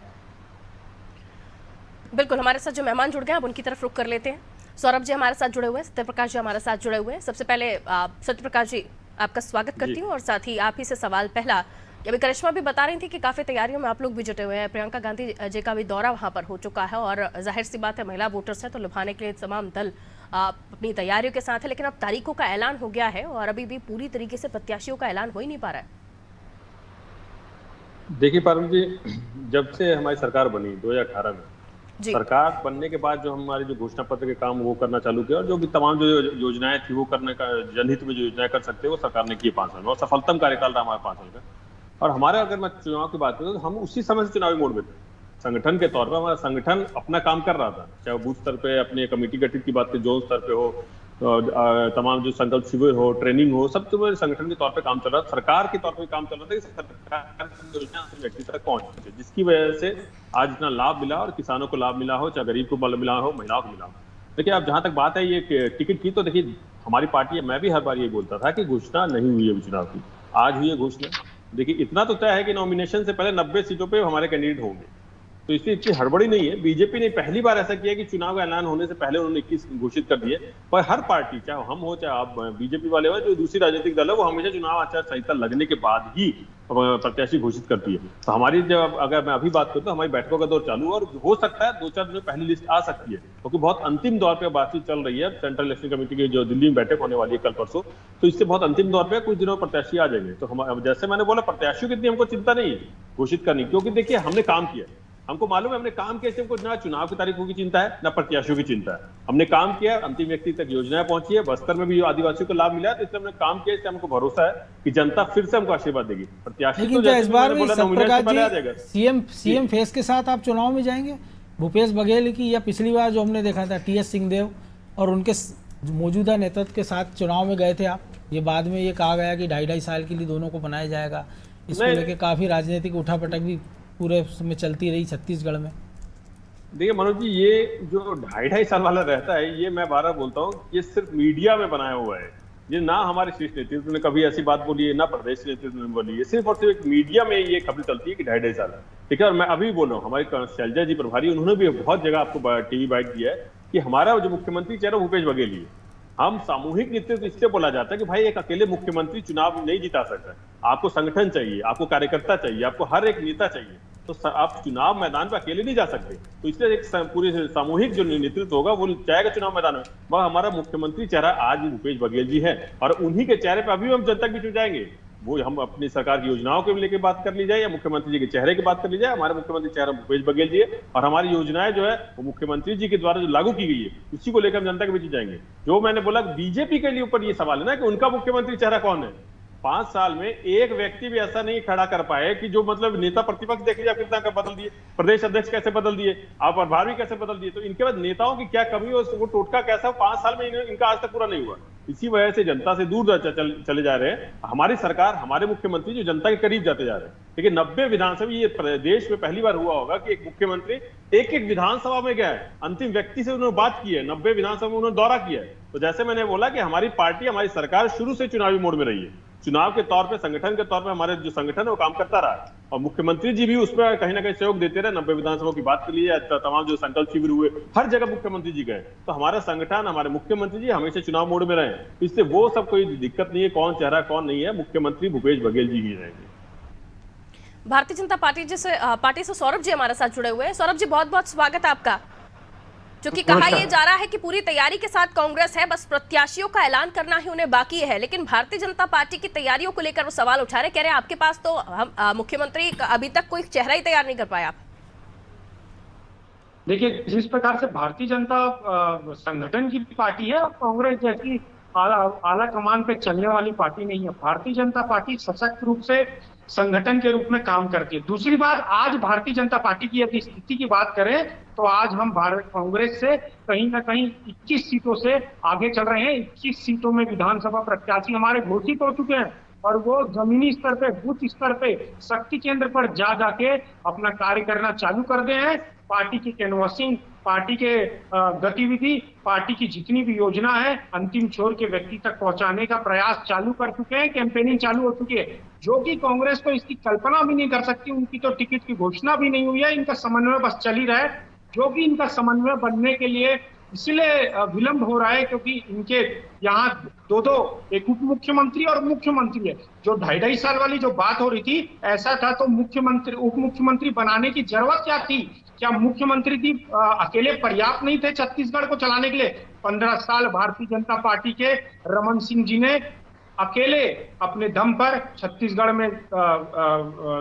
बिल्कुल, हमारे साथ जो मेहमान जुड़ गए हैं अब उनकी तरफ रुख कर लेते हैं। सौरभ जी हमारे साथ जुड़े हुए हैं, सत्यप्रकाश जी हमारे साथ जुड़े हुए हैं। सबसे पहले सत्यप्रकाश जी आपका स्वागत करती हूँ और साथ ही आप ही से सवाल पहला अभी करिश्मा भी बता रही थी कि काफी तैयारियों में आप लोग भी जुटे हुए हैं। प्रियंका गांधी जी का भी दौरा वहां पर हो चुका है और जाहिर सी बात है महिला वोटर्स है तो लुभाने के लिए तमाम दल अपनी तैयारियों के साथ है, लेकिन अब तारीखों का ऐलान हो गया है और अभी भी पूरी तरीके से प्रत्याशियों का ऐलान हो ही नहीं पा रहा है। देखिए पारुल जी, जब से हमारी सरकार बनी 2018 में, सरकार बनने के बाद जो हमारे जो घोषणा पत्र के काम वो करना चालू किया और जो भी तमाम जो योजनाएं थी वो करने का, जनहित में जो योजनाएं कर सकते हैं वो सरकार ने की 5 साल में, और सफलतम कार्यकाल रहा हमारे 5 साल का। और हमारे अगर मैं चुनाव की बात करूं तो हम उसी समय से चुनावी मोड में थे। संगठन के तौर पर हमारा संगठन अपना काम कर रहा था, चाहे वो बूथ स्तर पे अपनी कमेटी गठित की बात करें, जोन स्तर पे हो, तमाम जो संकल्प शिविर हो, ट्रेनिंग हो, सब तो संगठन के तौर पे काम चल रहा था, सरकार के तौर पे काम चल रहा था कि सरकार की योजना व्यक्ति तक पहुंच सके, जिसकी वजह से आज इतना लाभ मिला और किसानों को लाभ मिला हो, चाहे गरीब को मिला हो, महिलाओं को मिला हो। देखिए अब जहां तक बात है ये टिकट की, तो देखिए हमारी पार्टी, मैं भी हर बार ये बोलता था कि घोषणा नहीं हुई है चुनाव की, आज हुई है घोषणा। देखिए इतना तो तय है कि नॉमिनेशन से पहले 90 सीटों पे हमारे कैंडिडेट होंगे, तो इसलिए इतनी हड़बड़ी नहीं है। बीजेपी ने पहली बार ऐसा किया कि चुनाव का ऐलान होने से पहले उन्होंने 21 घोषित कर दिए, पर हर पार्टी, चाहे हम हो चाहे आप बीजेपी वाले हो, जो दूसरी राजनीतिक दल है, वो हमेशा चुनाव आचार संहिता लगने के बाद ही प्रत्याशी घोषित करती है। तो हमारी जब अगर मैं अभी बात करूं तो हमारी बैठकों का दौर चालू है और हो सकता है 2-4 दिन में पहली लिस्ट आ सकती है, क्योंकि बहुत अंतिम दौर पे बातचीत चल रही है। सेंट्रल इलेक्शन कमेटी की जो दिल्ली में बैठक होने वाली है कल परसों, तो इससे बहुत अंतिम दौर पे कुछ दिनों में प्रत्याशी आ जाएंगे। तो हम, जैसे मैंने बोला, प्रत्याशियों की इतनी हमको चिंता नहीं है घोषित करनी, क्योंकि देखिए हमने काम किया, हमको मालूम है हमने काम किया, हमको ना चुनाव की तारीखों की चिंता है ना प्रत्याशियों की चिंता है। हमने काम किया, अंतिम व्यक्ति तक योजनाएं पहुंची है, बस्तर में भी आदिवासियों को लाभ मिला है, तो इसलिए हमने काम किया, इससे हमको भरोसा है कि जनता फिर से हमको आशीर्वाद देगी। प्रत्याशी लेकिन तो इस बार भी सत्यप्रकाश जी सीएम फेस के साथ आप चुनाव में जाएंगे भूपेश बघेल की, या पिछली बार जो हमने देखा था टीएस सिंहदेव और उनके मौजूदा नेतृत्व के साथ चुनाव में गए थे आप, ये बाद में ये कहा गया कि 2.5 साल के लिए दोनों को बनाया जाएगा, इसको लेकर काफी राजनीतिक उठापटक भी पूरे में चलती रही छत्तीसगढ़ में। देखिए मनोज जी, ये जो 2.5 साल वाला रहता है, ये मैं 12 बोलता हूँ, ये सिर्फ मीडिया में बनाया हुआ है। ये ना हमारे शीर्ष नेतृत्व ने कभी ऐसी बात बोली है, ना प्रदेश नेतृत्व ने बोली है, सिर्फ और सिर्फ एक मीडिया में ये खबर चलती है कि 2.5 साल है, ठीक है। और मैं अभी बोल रहा हूँ, हमारी शैलजा जी प्रभारी, उन्होंने भी बहुत जगह आपको टीवी बाइट दिया है कि हमारा जो मुख्यमंत्री चेहरा भूपेश बघेल ही है। हम सामूहिक नेतृत्व इससे बोला जाता है कि भाई एक अकेले मुख्यमंत्री चुनाव नहीं जिता सकता, आपको संगठन चाहिए, आपको कार्यकर्ता चाहिए, आपको हर एक नेता चाहिए, तो आप चुनाव मैदान पर अकेले नहीं जा सकते। तो इसलिए एक पूरी सामूहिक जो नेतृत्व होगा वो जाएगा चुनाव मैदान में। वह हमारा मुख्यमंत्री चेहरा आज भी भूपेश बघेल जी है, और उन्हीं के चेहरे पर अभी हम जनता के बीच में जाएंगे। वो हम अपनी सरकार की योजनाओं के लेकर बात कर ली जाए या मुख्यमंत्री जी के चेहरे की बात कर ली जाए, हमारे मुख्यमंत्री चेहरा भूपेश बघेल जी है, और हमारी योजनाएं जो है वो मुख्यमंत्री जी के द्वारा जो लागू की गई है उसी को लेकर हम जनता के बीच जाएंगे। जो मैंने बोला बीजेपी के लिए ऊपर ये सवाल है ना कि उनका मुख्यमंत्री चेहरा कौन है। 5 साल में एक व्यक्ति भी ऐसा नहीं खड़ा कर पाए कि जो मतलब नेता प्रतिपक्ष देख लीजिए कितना का बदल दिए, प्रदेश अध्यक्ष कैसे बदल दिए, आप प्रभारी कैसे बदल दिए, तो इनके बाद नेताओं की क्या कमी हो, वो टोटका कैसा 5 साल में इनका आज तक पूरा नहीं हुआ। इसी वजह से जनता से दूर चले जा रहे हैं। हमारी सरकार, हमारे मुख्यमंत्री जो जनता के करीब जाते जा रहे हैं। देखिए 90 विधानसभा, ये देश में पहली बार हुआ होगा कि एक मुख्यमंत्री एक विधानसभा में गया है, अंतिम व्यक्ति से उन्होंने बात की है, 90 विधानसभा में उन्होंने दौरा किया है। तो जैसे मैंने बोला कि हमारी पार्टी, हमारी सरकार शुरू से चुनावी मोड में रही है, चुनाव के तौर पे, संगठन के तौर पे हमारे जो संगठन है वो काम करता रहा है, और मुख्यमंत्री जी भी उस पर कहीं ना कहीं सहयोग देते रहे। 90 विधानसभा की बात के लिए तमाम जो संकल्प शिविर हुए, हर जगह मुख्यमंत्री जी गए। तो हमारा संगठन, हमारे मुख्यमंत्री जी हमेशा चुनाव मोड में रहे, इससे वो सब कोई दिक्कत नहीं है, कौन चेहरा कौन नहीं है, मुख्यमंत्री भूपेश बघेल जी ही रहेंगे। भारतीय जनता पार्टी से सौरभ जी हमारे साथ जुड़े हुए हैं। सौरभ जी, बहुत बहुत स्वागत है आपका। क्योंकि कहा यह जा रहा है कि पूरी तैयारी के साथ कांग्रेस है, बस प्रत्याशियों का ऐलान करना ही उन्हें बाकी है, लेकिन भारतीय जनता पार्टी की तैयारियों को लेकर वो सवाल उठा रहे, कह रहे हैं आपके पास तो हम मुख्यमंत्री अभी तक कोई चेहरा ही तैयार नहीं कर पाए आप। देखिए, जिस प्रकार से भारतीय जनता संगठन की पार्टी है और कांग्रेस जैसी आला कमान पे चलने वाली पार्टी नहीं है। भारतीय जनता पार्टी सशक्त रूप से संगठन के रूप में काम करती है। दूसरी बात, आज भारतीय जनता पार्टी की यदि स्थिति की बात करें तो आज हम कांग्रेस से कहीं ना कहीं 21 सीटों से आगे चल रहे हैं। 21 सीटों में विधानसभा प्रत्याशी हमारे घोषित हो चुके हैं, और वो जमीनी स्तर पे, बूथ स्तर पे, शक्ति केंद्र पर जाके अपना कार्य करना चालू कर दे हैं। पार्टी की कैनवासिंग, पार्टी के गतिविधि, पार्टी की जितनी भी योजना है अंतिम छोर के व्यक्ति तक पहुंचाने का प्रयास चालू कर चुके हैं। कैंपेनिंग चालू हो चुकी है, जो कि कांग्रेस को इसकी कल्पना भी नहीं कर सकती। उनकी तो टिकट की घोषणा भी नहीं हुई है, इनका समन्वय बस चल ही रहा है। जो कि इनका समन्वय बनने के लिए इसलिए विलंब हो रहा है क्योंकि इनके यहाँ दो एक उप मुख्यमंत्री और मुख्यमंत्री है। जो 2.5 साल वाली जो बात हो रही थी, ऐसा था तो मुख्यमंत्री उप मुख्यमंत्री बनाने की जरूरत क्या थी? क्या मुख्यमंत्री भी अकेले पर्याप्त नहीं थे छत्तीसगढ़ को चलाने के लिए? 15 साल भारतीय जनता पार्टी के रमन सिंह जी ने अकेले अपने दम पर छत्तीसगढ़ में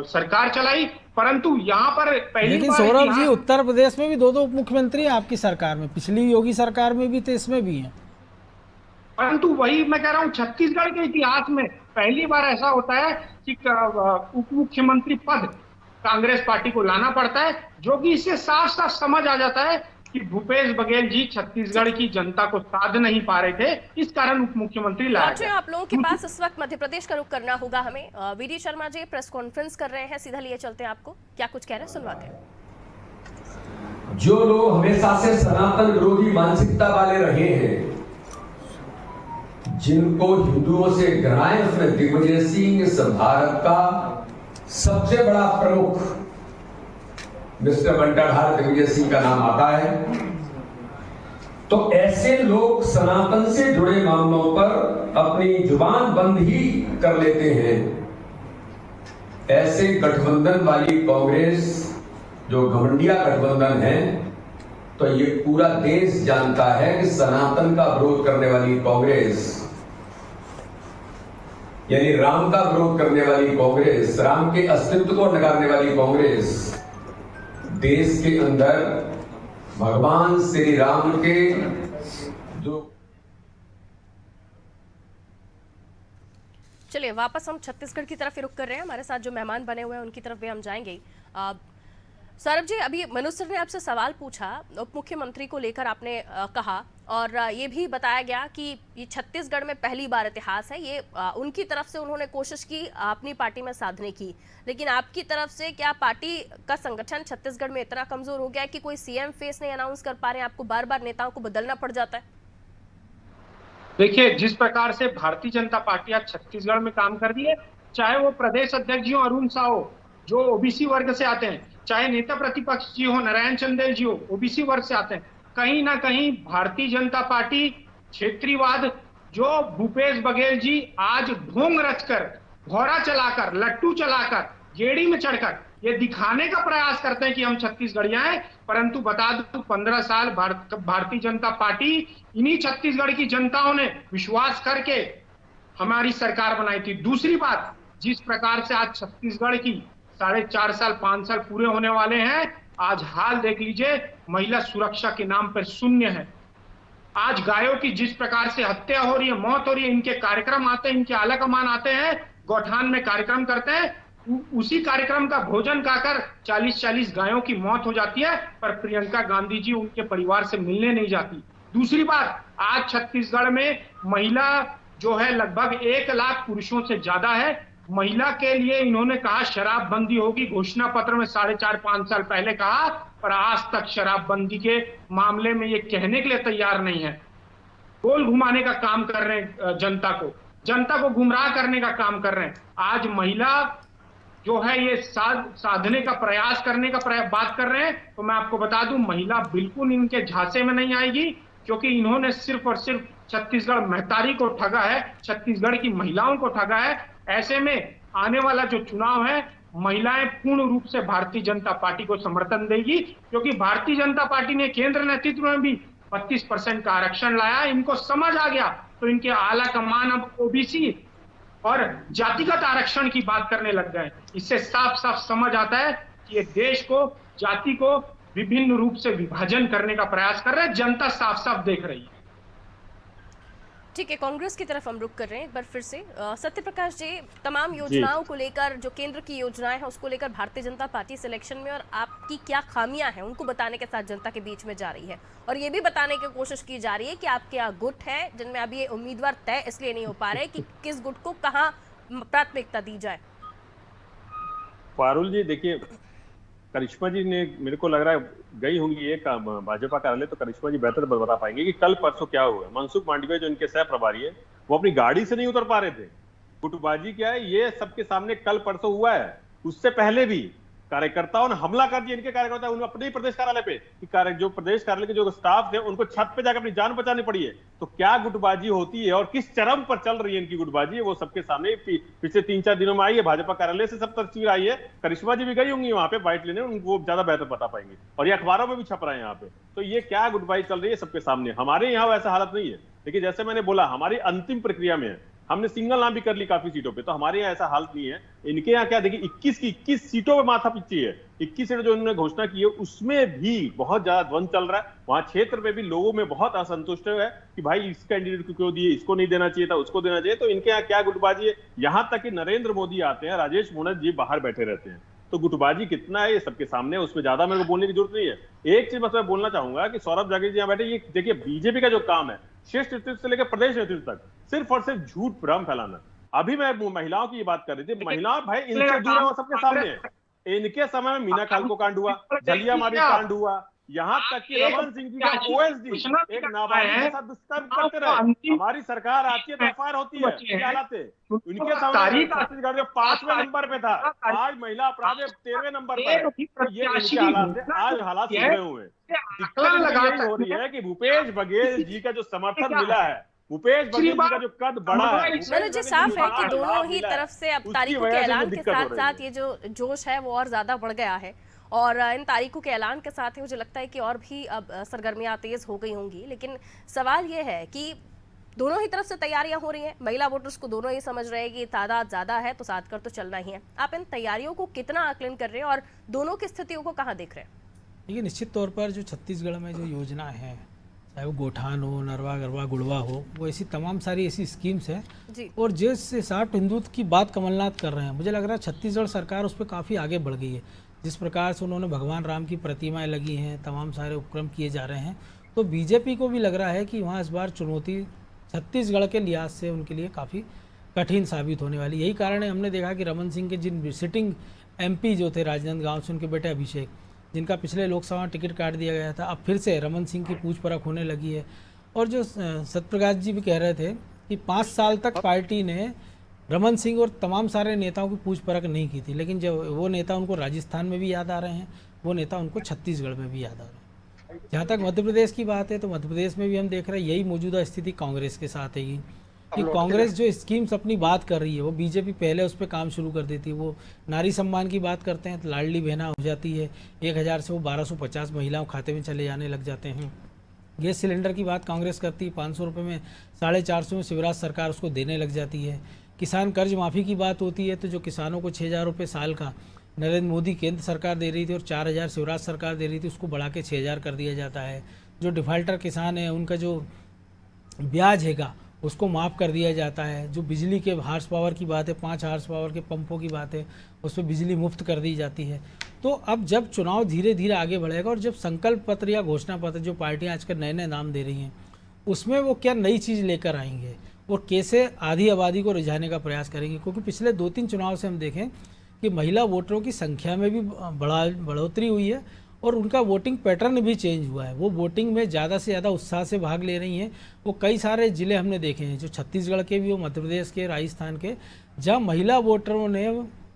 सरकार चलाई, परंतु यहाँ पर पहली लेकिन बार सौरभ जी, उत्तर प्रदेश में भी दो उप मुख्यमंत्री हैं आपकी सरकार में, पिछली योगी सरकार में भी थे, इसमें भी हैं। परंतु वही मैं कह रहा हूँ, छत्तीसगढ़ के इतिहास में पहली बार ऐसा होता है कि उप मुख्यमंत्री पद कांग्रेस पार्टी को लाना पड़ता है, जो कि इससे साफ साफ समझ आ जाता है कि भूपेश बघेल जी छत्तीसगढ़ की जनता को साध नहीं पा रहे थे, इस कारण उप मुख्यमंत्री लाया गया। आप लोगों के पास इस वक्त मध्य प्रदेश का रुख करना होगा हमें। VD Sharma ji press conference कर रहे हैं, सीधा लिए चलते हैं आपको, क्या कुछ कह रहे हैं सुनवाते हैं। जो लोग हमेशा से सनातन विरोधी मानसिकता वाले रहे हैं, जिनको हिंदुओं से घृणा है, उसमें दिग्विजय सिंह इस भारत का सबसे बड़ा प्रमुख मिस्टर बंटाधार दिग्विजय सिंह का नाम आता है। तो ऐसे लोग सनातन से जुड़े मामलों पर अपनी जुबान बंद ही कर लेते हैं। ऐसे गठबंधन वाली कांग्रेस जो घमंडिया गठबंधन है, तो ये पूरा देश जानता है कि सनातन का विरोध करने वाली कांग्रेस, यानी राम का विरोध करने वाली कांग्रेस, राम के अस्तित्व को नकारने वाली कांग्रेस, देश के अंदर भगवान श्री राम के जो। चलिए वापस हम छत्तीसगढ़ की तरफ रुख कर रहे हैं, हमारे साथ जो मेहमान बने हुए हैं उनकी तरफ भी हम जाएंगे। सौरभ जी, अभी मनोज सर ने आपसे सवाल पूछा, उप मुख्यमंत्री को लेकर आपने कहा और ये भी बताया गया कि ये छत्तीसगढ़ में पहली बार इतिहास है, ये उनकी तरफ से उन्होंने कोशिश की अपनी पार्टी में साधने की, लेकिन आपकी तरफ से क्या पार्टी का संगठन छत्तीसगढ़ में इतना कमजोर हो गया है कि कोई सीएम फेस नहीं अनाउंस कर पा रहे हैं, आपको बार बार नेताओं को बदलना पड़ जाता है? देखिए, जिस प्रकार से भारतीय जनता पार्टी आज छत्तीसगढ़ में काम कर रही है, चाहे वो प्रदेश अध्यक्ष जी हो अरुण साहो जो ओबीसी वर्ग से आते हैं, चाहे नेता प्रतिपक्ष जी हो नारायण चंदेल जी हो ओबीसी वर्ग से आते हैं, कहीं ना कहीं भारतीय जनता पार्टी क्षेत्रीयवाद जो भूपेश बघेल जी आज ढोंग रचकर, घोड़ा चलाकर, लट्टू चलाकर, गेड़ी में चढ़कर ये दिखाने का प्रयास करते हैं कि हम छत्तीसगढ़िया हैं, परंतु बता दूं 15 साल भारतीय जनता पार्टी, इन्हीं छत्तीसगढ़ की जनताओं ने विश्वास करके हमारी सरकार बनाई थी। दूसरी बात, जिस प्रकार से आज छत्तीसगढ़ की 4.5 साल 5 साल पूरे होने वाले हैं, आज हाल देख लीजिए, महिला सुरक्षा के नाम पर शून्य है। आज गायों की जिस प्रकार से हत्या हो रही है, मौत हो रही है, इनके कार्यक्रम आते हैं, इनके आला कमान आते हैं, गौठान में कार्यक्रम करते हैं, उसी कार्यक्रम का भोजन खाकर 40-40 गायों की मौत हो जाती है, पर प्रियंका गांधी जी उनके परिवार से मिलने नहीं जाती। दूसरी बात, आज छत्तीसगढ़ में महिला जो है लगभग 1 लाख पुरुषों से ज्यादा है। महिला के लिए इन्होंने कहा शराबबंदी होगी, घोषणा पत्र में 4.5-5 साल पहले कहा, पर आज तक शराबबंदी के मामले में ये कहने के लिए तैयार नहीं है। गोल घुमाने का काम कर रहे हैं, जनता को गुमराह करने का काम कर रहे हैं। आज महिला जो है ये साधने का प्रयास करने का बात कर रहे हैं, तो मैं आपको बता दूं महिला बिल्कुल इनके झांसे में नहीं आएगी, क्योंकि इन्होंने सिर्फ और सिर्फ छत्तीसगढ़ महतारी को ठगा है, छत्तीसगढ़ की महिलाओं को ठगा है। ऐसे में आने वाला जो चुनाव है, महिलाएं पूर्ण रूप से भारतीय जनता पार्टी को समर्थन देगी, क्योंकि भारतीय जनता पार्टी ने केंद्र नेतृत्व में भी 32% का आरक्षण लाया। इनको समझ आ गया, तो इनके आला कमान अब ओबीसी और जातिगत आरक्षण की बात करने लग गए। इससे साफ साफ समझ आता है कि ये देश को, जाति को विभिन्न रूप से विभाजन करने का प्रयास कर रहे हैं। जनता साफ साफ देख रही है। ठीक है, कांग्रेस की तरफ हम रुक कर रहे हैं एक बार फिर से। सत्य प्रकाश जी, तमाम योजनाओं को लेकर, जो केंद्र की योजनाएं हैं उसको लेकर भारतीय जनता पार्टी सिलेक्शन में और आपकी क्या खामियां हैं उनको बताने के साथ जनता के बीच में जा रही है, और ये भी बताने की कोशिश की जा रही है कि आपके यहाँ गुट है जिनमें अभी ये उम्मीदवार तय इसलिए नहीं हो पा रहे कि किस गुट को कहाँ प्राथमिकता दी जाए। पारुल जी, देखिए करिश्मा जी ने, मेरे को लग रहा है गई होंगी एक भाजपा कार्यालय, तो करिश्मा जी बेहतर बता पाएंगे कि कल परसों क्या हुआ। मनसुख मांडविया जो इनके सह प्रभारी है, वो अपनी गाड़ी से नहीं उतर पा रहे थे। गुटबाजी क्या है ये सबके सामने कल परसों हुआ है। उससे पहले भी कार्यकर्ताओं ने हमला कर दिया, इनके कार्यकर्ता उन्होंने अपने ही प्रदेश कार्यालय पे कि जो प्रदेश कार्यालय के जो स्टाफ थे उनको छत पे जाकर अपनी जान बचानी पड़ी है। तो क्या गुटबाजी होती है और किस चरम पर चल रही है इनकी गुटबाजी, वो सबके सामने पिछले 3-4 दिनों में आई है। भाजपा कार्यालय से सब तस्वीर आई है, करिश्मा जी भी गई होंगी वहां पे बाइट लेने, उनको ज्यादा बेहतर बता पाएंगे, और ये अखबारों में भी छप रहे हैं यहाँ पे। तो ये क्या गुटबाजी चल रही है सबके सामने। हमारे यहाँ वैसा हालत नहीं है, लेकिन जैसे मैंने बोला हमारी अंतिम प्रक्रिया में है, हमने सिंगल नाम भी कर ली काफी सीटों पे, तो हमारे यहाँ ऐसा हालत नहीं है। इनके यहाँ क्या देखिए 21 की 21 सीटों पे माथा पीछी है। 21 सीटें जो इन्होंने घोषणा की है उसमें भी बहुत ज्यादा द्वंद चल रहा है। वहां क्षेत्र में भी लोगों में बहुत असंतुष्ट है कि भाई इस कैंडिडेट को क्यों दिए, इसको नहीं देना चाहिए था, उसको देना चाहिए। तो इनके यहाँ क्या गुटबाजी है, यहां तक कि नरेंद्र मोदी आते हैं, राजेश मूणत जी बाहर बैठे रहते हैं। तो गुटबाजी कितना है ये सबके सामने, उसमें ज्यादा मेरे को बोलने की जरूरत नहीं है। एक चीज बस मैं बोलना चाहूंगा कि सौरभ जागीर जी यहाँ बैठे, ये देखिए बीजेपी का जो काम है शीर्ष नेतृत्व से लेकर प्रदेश नेतृत्व तक सिर्फ और सिर्फ झूठ भ्रम फैलाना। अभी मैं महिलाओं की ये बात कर रही थी, महिलाएं भाई इनसे दूर है, सबके सामने है। इनके समय में मीना खाल को कांड हुआ, झलिया मारी कांड हुआ, यहाँ तक कि रमन सिंह जी का ओएसडी एक नाबालिग के साथ दुष्कर्म करते रहे। हमारी सरकार आती है तो एफआईआर होती है, क्या हालत है। उनके समय छत्तीसगढ़ जो 5वें नंबर पे था, आज महिला अपराध 13वें नंबर पर है। ये इनके हालात है, आज हालात सुधरे हुए हैं। दिक्कत यही हो रही है कि भूपेश बघेल जी का जो समर्थन मिला है, भूपेश बघेल जी का जो कद बढ़ा है, मनोज जी साफ है कि दोनों ही तरफ से अब तारीखों के ऐलान के साथ साथ ये जो जोश है वो और ज्यादा बढ़ गया है, और इन तारीखों के ऐलान के साथ ही मुझे लगता है कि और भी अब सरगर्मियां तेज हो गई होंगी। लेकिन सवाल ये है कि दोनों ही तरफ से तैयारियां हो रही हैं, महिला वोटर्स को दोनों ही समझ रहे हैं कि तादाद ज्यादा है तो साथ कर तो चलना ही है। आप इन तैयारियों को कितना आकलन कर रहे हैं और दोनों की स्थितियों को कहाँ देख रहे हैं? देखिए निश्चित तौर पर जो छत्तीसगढ़ में जो योजना है, चाहे वो गोठान हो, नरवा गरवा गुड़वा हो, वो ऐसी तमाम सारी ऐसी स्कीम्स हैं जी। और जिस सॉफ्ट हिंदुत्व की बात कमलनाथ कर रहे हैं, मुझे लग रहा है छत्तीसगढ़ सरकार उस पर काफ़ी आगे बढ़ गई है। जिस प्रकार से उन्होंने भगवान राम की प्रतिमाएं लगी हैं, तमाम सारे उपक्रम किए जा रहे हैं, तो बीजेपी को भी लग रहा है कि वहाँ इस बार चुनौती छत्तीसगढ़ के लिहाज से उनके लिए काफ़ी कठिन साबित होने वाली। यही कारण है, हमने देखा कि रमन सिंह के जिन सिटिंग MP जो थे राजनांदगांव से, उनके बेटे अभिषेक, जिनका पिछले लोकसभा में टिकट काट दिया गया था, अब फिर से रमन सिंह की पूछ परख होने लगी है। और जो सत्यप्रकाश जी भी कह रहे थे कि 5 साल तक पार्टी ने रमन सिंह और तमाम सारे नेताओं की पूछ परख नहीं की थी, लेकिन जब वो नेता उनको राजस्थान में भी याद आ रहे हैं, वो नेता उनको छत्तीसगढ़ में भी याद आ रहे हैं। जहाँ तक मध्य प्रदेश की बात है, तो मध्य प्रदेश में भी हम देख रहे हैं यही मौजूदा स्थिति कांग्रेस के साथ है कि कांग्रेस जो स्कीम्स अपनी बात कर रही है, वो बीजेपी पहले उस पर काम शुरू कर देती है। वो नारी सम्मान की बात करते हैं तो लाडली बहना हो जाती है, 1000 से वो 1250 महिलाओं खाते में चले जाने लग जाते हैं। गैस सिलेंडर की बात कांग्रेस करती है, 500 रुपये में 450 में शिवराज सरकार उसको देने लग जाती है। किसान कर्ज माफ़ी की बात होती है तो जो किसानों को 6000 रुपये साल का नरेंद्र मोदी केंद्र सरकार दे रही थी और 4000 शिवराज सरकार दे रही थी, उसको बढ़ा के 6000 कर दिया जाता है। जो डिफाल्टर किसान है उनका जो ब्याज हैगा उसको माफ़ कर दिया जाता है। जो बिजली के हार्स पावर की बात है, 5 हार्स पावर के पंपों की बात है, उस पर बिजली मुफ्त कर दी जाती है। तो अब जब चुनाव धीरे धीरे आगे बढ़ेगा और जब संकल्प पत्र या घोषणा पत्र जो पार्टियां आजकल नए नए नाम दे रही हैं, उसमें वो क्या नई चीज़ लेकर आएंगे और कैसे आधी आबादी को रिझाने का प्रयास करेंगे। क्योंकि पिछले 2-3 चुनाव से हम देखें कि महिला वोटरों की संख्या में भी बढ़ोतरी हुई है और उनका वोटिंग पैटर्न भी चेंज हुआ है। वो वोटिंग में ज़्यादा से ज़्यादा उत्साह से भाग ले रही हैं। वो कई सारे ज़िले हमने देखे हैं, जो छत्तीसगढ़ के भी हो, मध्य प्रदेश के, राजस्थान के, जहाँ महिला वोटरों ने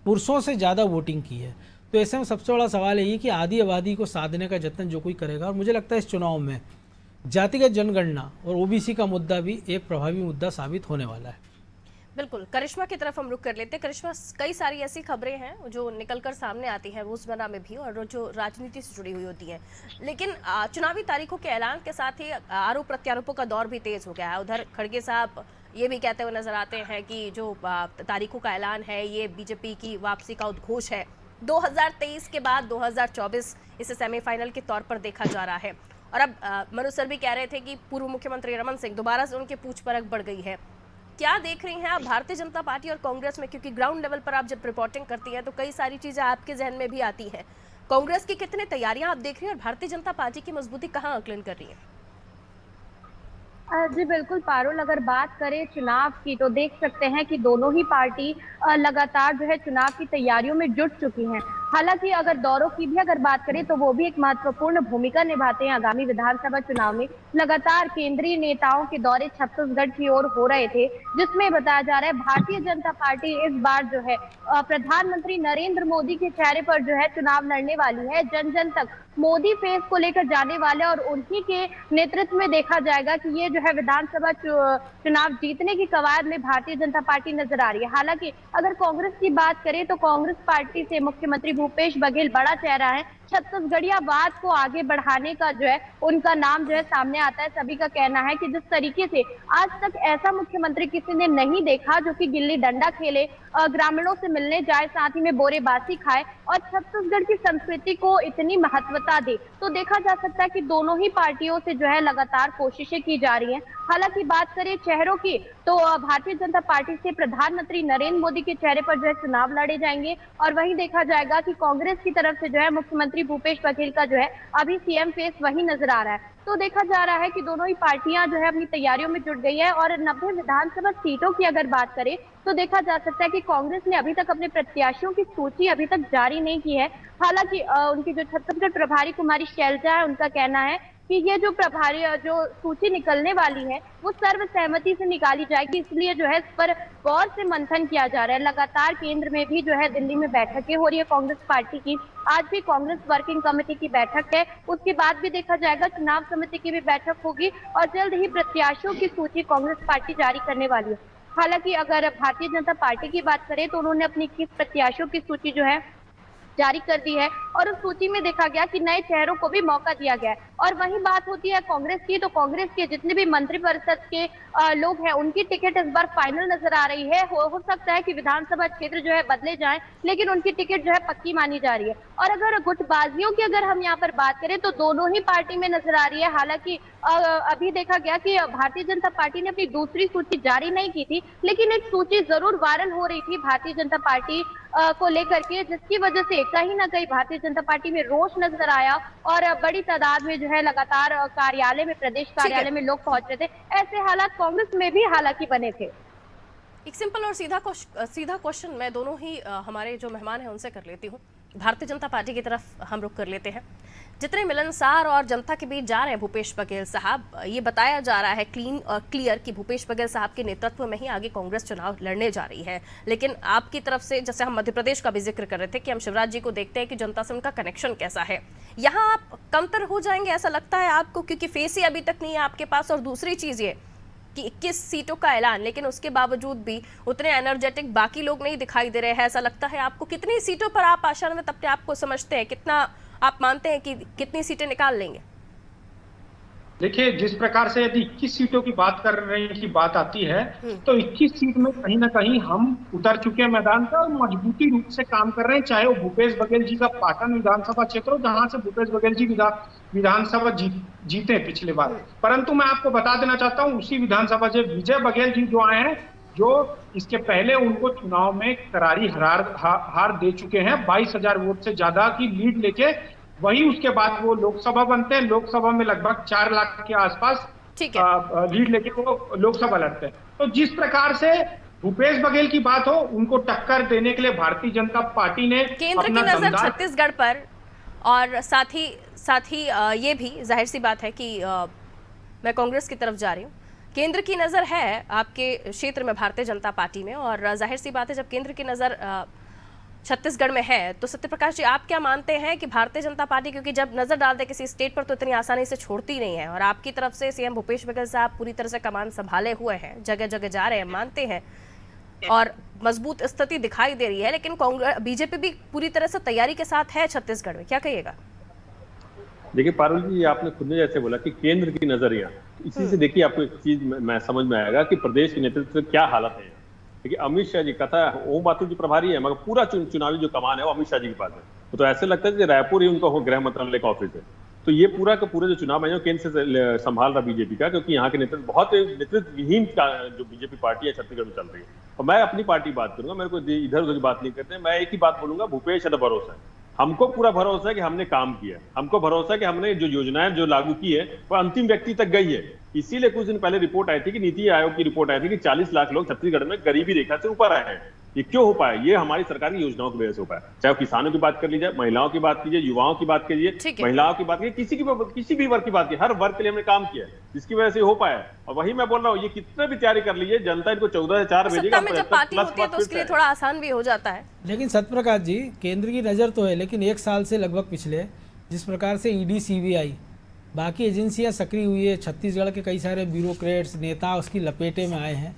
पुरुषों से ज़्यादा वोटिंग की है। तो ऐसे में सबसे बड़ा सवाल यही कि आधी आबादी को साधने का जतन जो कोई करेगा, और मुझे लगता है इस चुनाव में जातिगत जनगणना और OBC का मुद्दा भी एक प्रभावी मुद्दा साबित होने वाला है। बिल्कुल, करिश्मा की तरफ हम रुक कर लेते हैं। करिश्मा, कई सारी ऐसी खबरें हैं जो निकलकर सामने आती हैं रोजमर्रा में भी और जो राजनीति से जुड़ी हुई होती हैं, लेकिन चुनावी तारीखों के ऐलान के साथ ही आरोप प्रत्यारोपों का दौर भी तेज हो गया है। उधर खड़गे साहब ये भी कहते हुए नजर आते हैं कि जो तारीखों का ऐलान है ये बीजेपी की वापसी का उद्घोष है। 2023 के बाद 2024 इसे सेमीफाइनल के तौर पर देखा जा रहा है। और अब मनोज सर भी कह रहे थे कि पूर्व मुख्यमंत्री रमन सिंह दोबारा से उनके पूछ परख बढ़ गई है। क्या देख रही हैं आप भारतीय जनता पार्टी और कांग्रेस में, क्योंकि ग्राउंड लेवल पर आप जब रिपोर्टिंग करती हैं तो कई सारी चीजें आपके जहन में भी आती हैं। कांग्रेस की कितने तैयारियां आप देख रही हैं और भारतीय जनता पार्टी की मजबूती कहां आकलन कर रही है? जी बिल्कुल पारुल, अगर बात करें चुनाव की तो देख सकते हैं कि दोनों ही पार्टी लगातार जो है चुनाव की तैयारियों में जुट चुकी हैं। हालांकि अगर दौरों की भी अगर बात करें तो वो भी एक महत्वपूर्ण भूमिका निभाते हैं आगामी विधानसभा चुनाव में, लगातार केंद्रीय नेताओं के दौरे छत्तीसगढ़ की ओर हो रहे थे, जिसमें बताया जा रहा है भारतीय जनता पार्टी इस बार जो है प्रधानमंत्री नरेंद्र मोदी के चेहरे पर जो है चुनाव लड़ने वाली है। जन जन तक मोदी फेस को लेकर जाने वाले और उन्हीं के नेतृत्व में देखा जाएगा कि ये जो है विधानसभा चुनाव जीतने की कवायद में भारतीय जनता पार्टी नजर आ रही है। हालांकि अगर कांग्रेस की बात करें तो कांग्रेस पार्टी से मुख्यमंत्री भूपेश बघेल बड़ा चेहरा है। छत्तीसगढ़ियावाद को आगे बढ़ाने का जो है उनका नाम जो है सामने आता है। सभी का कहना है कि जिस तरीके से आज तक ऐसा मुख्यमंत्री किसी ने नहीं देखा जो कि गिल्ली डंडा खेले, ग्रामीणों से मिलने जाए, साथ ही में बोरेबासी खाए और छत्तीसगढ़ की संस्कृति को इतनी महत्वता दे, तो देखा जा सकता है कि दोनों ही पार्टियों से जो है लगातार कोशिशें की जा रही हैं। हालांकि बात करें चेहरों की तो भारतीय जनता पार्टी से प्रधानमंत्री नरेंद्र मोदी के चेहरे पर जो है चुनाव लड़े जाएंगे और वहीं देखा जाएगा कि कांग्रेस की तरफ से जो है मुख्यमंत्री भूपेश बघेल का जो है अभी सीएम फेस वही नजर आ रहा है। तो देखा जा रहा है कि दोनों ही पार्टियां जो है अपनी तैयारियों में जुट गई है और 90 विधानसभा सीटों की अगर बात करें तो देखा जा सकता है कि कांग्रेस ने अभी तक अपने प्रत्याशियों की सूची अभी तक जारी नहीं की है। हालांकि उनकी जो छत्तीसगढ़ प्रभारी कुमारी शैलजा है, उनका कहना है कि ये जो प्रभारी जो सूची निकलने वाली है वो सर्वसहमति से निकाली जाएगी, इसलिए जो है इस पर गौर से मंथन किया जा रहा है। लगातार केंद्र में भी जो है दिल्ली में बैठकें हो रही है कांग्रेस पार्टी की। आज भी कांग्रेस वर्किंग कमेटी की बैठक है, उसके बाद भी देखा जाएगा चुनाव समिति की भी बैठक होगी और जल्द ही प्रत्याशियों की सूची कांग्रेस पार्टी जारी करने वाली है। हालांकि अगर भारतीय जनता पार्टी की बात करें तो उन्होंने अपनी 21 प्रत्याशियों की सूची जो है जारी कर दी है और उस सूची में देखा गया कि नए चेहरों को भी मौका दिया गया है। और वहीं बात होती है कांग्रेस की, तो कांग्रेस के जितने भी मंत्रिपरिषद के लोग हैं उनकी टिकट इस बार फाइनल नजर आ रही है। हो सकता है कि विधानसभा क्षेत्र जो है बदले जाएं, लेकिन उनकी टिकट जो है पक्की मानी जा रही है। और अगर गुटबाजियों की अगर हम यहाँ पर बात करें तो दोनों ही पार्टी में नजर आ रही है। हालांकि अभी देखा गया कि भारतीय जनता पार्टी ने अपनी दूसरी सूची जारी नहीं की थी, लेकिन एक सूची जरूर वायरल हो रही थी भारतीय जनता पार्टी को लेकर के, जिसकी वजह से कहीं ना कहीं भारतीय जनता पार्टी में रोष नजर आया और बड़ी तादाद में जो है लगातार कार्यालय में, प्रदेश कार्यालय में लोग पहुंच रहे थे। ऐसे हालात कांग्रेस में भी हालांकि बने थे। एक सिंपल और सीधा क्वेश्चन मैं दोनों ही हमारे जो मेहमान हैं उनसे कर लेती हूँ। भारतीय जनता पार्टी की तरफ हम रुख कर लेते हैं। जितने मिलनसार और जनता के बीच जा रहे हैं भूपेश बघेल साहब, ये बताया जा रहा है क्लीन और क्लियर कि भूपेश बघेल साहब के नेतृत्व में ही आगे कांग्रेस चुनाव लड़ने जा रही है। लेकिन आपकी तरफ से, जैसे हम मध्य प्रदेश का भी जिक्र कर रहे थे कि हम शिवराज जी को देखते हैं कि जनता से उनका कनेक्शन कैसा है, यहाँ आप कमतर हो जाएंगे ऐसा लगता है आपको, क्योंकि फेस ही अभी तक नहीं है आपके पास। और दूसरी चीज ये कि 21 सीटों का ऐलान, लेकिन उसके बावजूद भी उतने एनर्जेटिक बाकी लोग नहीं दिखाई दे रहे हैं, ऐसा लगता है आपको। कितनी सीटों पर आप आशान्वित अपने आप को समझते हैं, कितना आप मानते हैं कि कितनी सीटें निकाल लेंगे? देखिए, जिस प्रकार से यदि 21 सीटों की बात कर रहे हैं की बात आती है तो 21 सीट में कहीं ना कहीं हम उतर चुके हैं मैदान पर और मजबूती रूप से काम कर रहे हैं, चाहे वो भूपेश बघेल जी का पाटन विधानसभा क्षेत्र हो जहां से भूपेश बघेल जी विधानसभा जीते पिछले बार। परंतु मैं आपको बता देना चाहता हूं, उसी विधानसभा से विजय बघेल जी जो आए हैं, जो इसके पहले उनको चुनाव में करारी हार दे चुके हैं, 22,000 वोट से ज्यादा की लीड लेके, वही उसके बाद वो लोकसभा बनते हैं। लोकसभा में लगभग 4 लाख के आसपास लीड लेके वो लोकसभा लड़ते हैं। तो जिस प्रकार से भूपेश बघेल की बात हो, उनको टक्कर देने के लिए भारतीय जनता पार्टी ने केंद्र की नजर छत्तीसगढ़ पर, और साथ ही ये भी जाहिर सी बात है कि मैं कांग्रेस की तरफ जा रही हूँ। केंद्र की नजर है आपके क्षेत्र में भारतीय जनता पार्टी में, और जाहिर सी बात है जब केंद्र की नजर छत्तीसगढ़ में है तो सत्यप्रकाश जी आप क्या मानते हैं कि भारतीय जनता पार्टी, क्योंकि जब नजर डालते किसी स्टेट पर तो इतनी आसानी से छोड़ती नहीं है, और आपकी तरफ से सीएम भूपेश बघेल साहब पूरी तरह से कमान संभाले हुए हैं, जगह जगह जा रहे हैं, मानते हैं और मजबूत स्थिति दिखाई दे रही है, लेकिन कांग्रेस बीजेपी भी पूरी तरह से तैयारी के साथ है छत्तीसगढ़ में, क्या कहिएगा? देखिए पारुल जी, आपने खुद ने जैसे बोला कि केंद्र की नजर यहाँ, इसी से देखिए आपको एक चीज मैं समझ में आएगा कि प्रदेश के नेतृत्व क्या हालत है। देखिए अमित शाह जी कथा, ओम माथुर जी प्रभारी है, मगर पूरा चुनावी जो कमान है वो अमित शाह जी के पास है। तो ऐसे लगता है कि रायपुर ही उनका गृह मंत्रालय का ऑफिस है। तो ये पूरा का पूरा जो चुनाव है केंद्र से संभाल रहा बीजेपी का, क्योंकि यहाँ के नेतृत्व बहुत नेतृत्वहीन जो बीजेपी पार्टी है छत्तीसगढ़ में चल रही है। और मैं अपनी पार्टी बात करूंगा, मेरे को इधर उधर की बात नहीं करते, मैं एक ही बात बोलूंगा, भूपेश है तो भरोसा है। हमको पूरा भरोसा है कि हमने काम किया, हमको भरोसा है कि हमने जो योजनाएं जो लागू की है वो अंतिम व्यक्ति तक गई है। इसीलिए कुछ दिन पहले रिपोर्ट आई थी कि नीति आयोग की रिपोर्ट आई थी कि 40 लाख लोग छत्तीसगढ़ में गरीबी रेखा से ऊपर आए हैं। ये क्यों हो पाया? ये हमारी सरकार की योजनाओं की वजह से हो पाया। चाहे किसानों की बात कर लीजिए, महिलाओं की बात कीजिए, युवाओं की बात कीजिए, महिलाओं की बात कीजिए, किसी भी वर्ग की बात कीजिए, हर वर्ग के लिए हमने काम किया है, जिसकी वजह से हो पाया। और वही मैं बोल रहा हूँ, ये कितने भी तैयारी कर लीजिए, जनता इनको 14 से 4 भेजेगा। जब पार्टी होती है तो उसके लिए थोड़ा आसान भी हो जाता है। लेकिन सत्यप्रकाश जी, केंद्र की नज़र तो है, लेकिन 1 साल से लगभग पिछले जिस प्रकार से ईडी, सीबीआई, बाकी एजेंसियां सक्रिय हुई है, छत्तीसगढ़ के कई सारे ब्यूरोक्रेट्स, नेता उसकी लपेटे में आए हैं,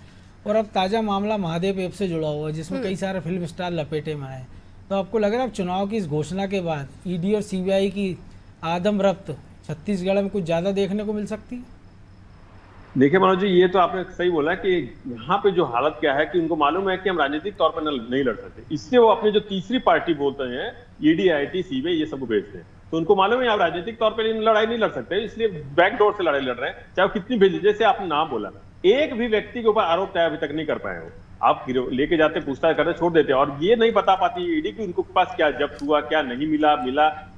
और अब ताज़ा मामला महादेव ऐप से जुड़ा हुआ है जिसमें कई सारे फिल्म स्टार लपेटे में आए। तो आपको लग रहा है अब चुनाव की इस घोषणा के बाद ईडी और सीबीआई की आदम रफ्त छत्तीसगढ़ में कुछ ज़्यादा देखने को मिल सकती है? देखिए मनोज जी, ये तो आपने सही बोला कि यहाँ पे जो हालत क्या है कि उनको मालूम है कि हम राजनीतिक तौर पर नहीं लड़ सकते, इसलिए वो अपने जो तीसरी पार्टी बोलते हैं ईडी, आईटी, सीबीआई, ये सब भेजते हैं। तो उनको मालूम है आप राजनीतिक तौर पर लड़ाई नहीं लड़ सकते, इसलिए बैकडोर से लड़ाई लड़ रहे हैं, चाहे वो कितनी भेजी। जैसे आपने नाम बोला, एक भी व्यक्ति के ऊपर आरोप तय अभी तक नहीं कर पाए हो। आप लेके जाते, पूछताछ करते, छोड़ देते, और ये नहीं बता पाती ईडी कि उनको पास क्या जब्त हुआ, क्या नहीं मिला।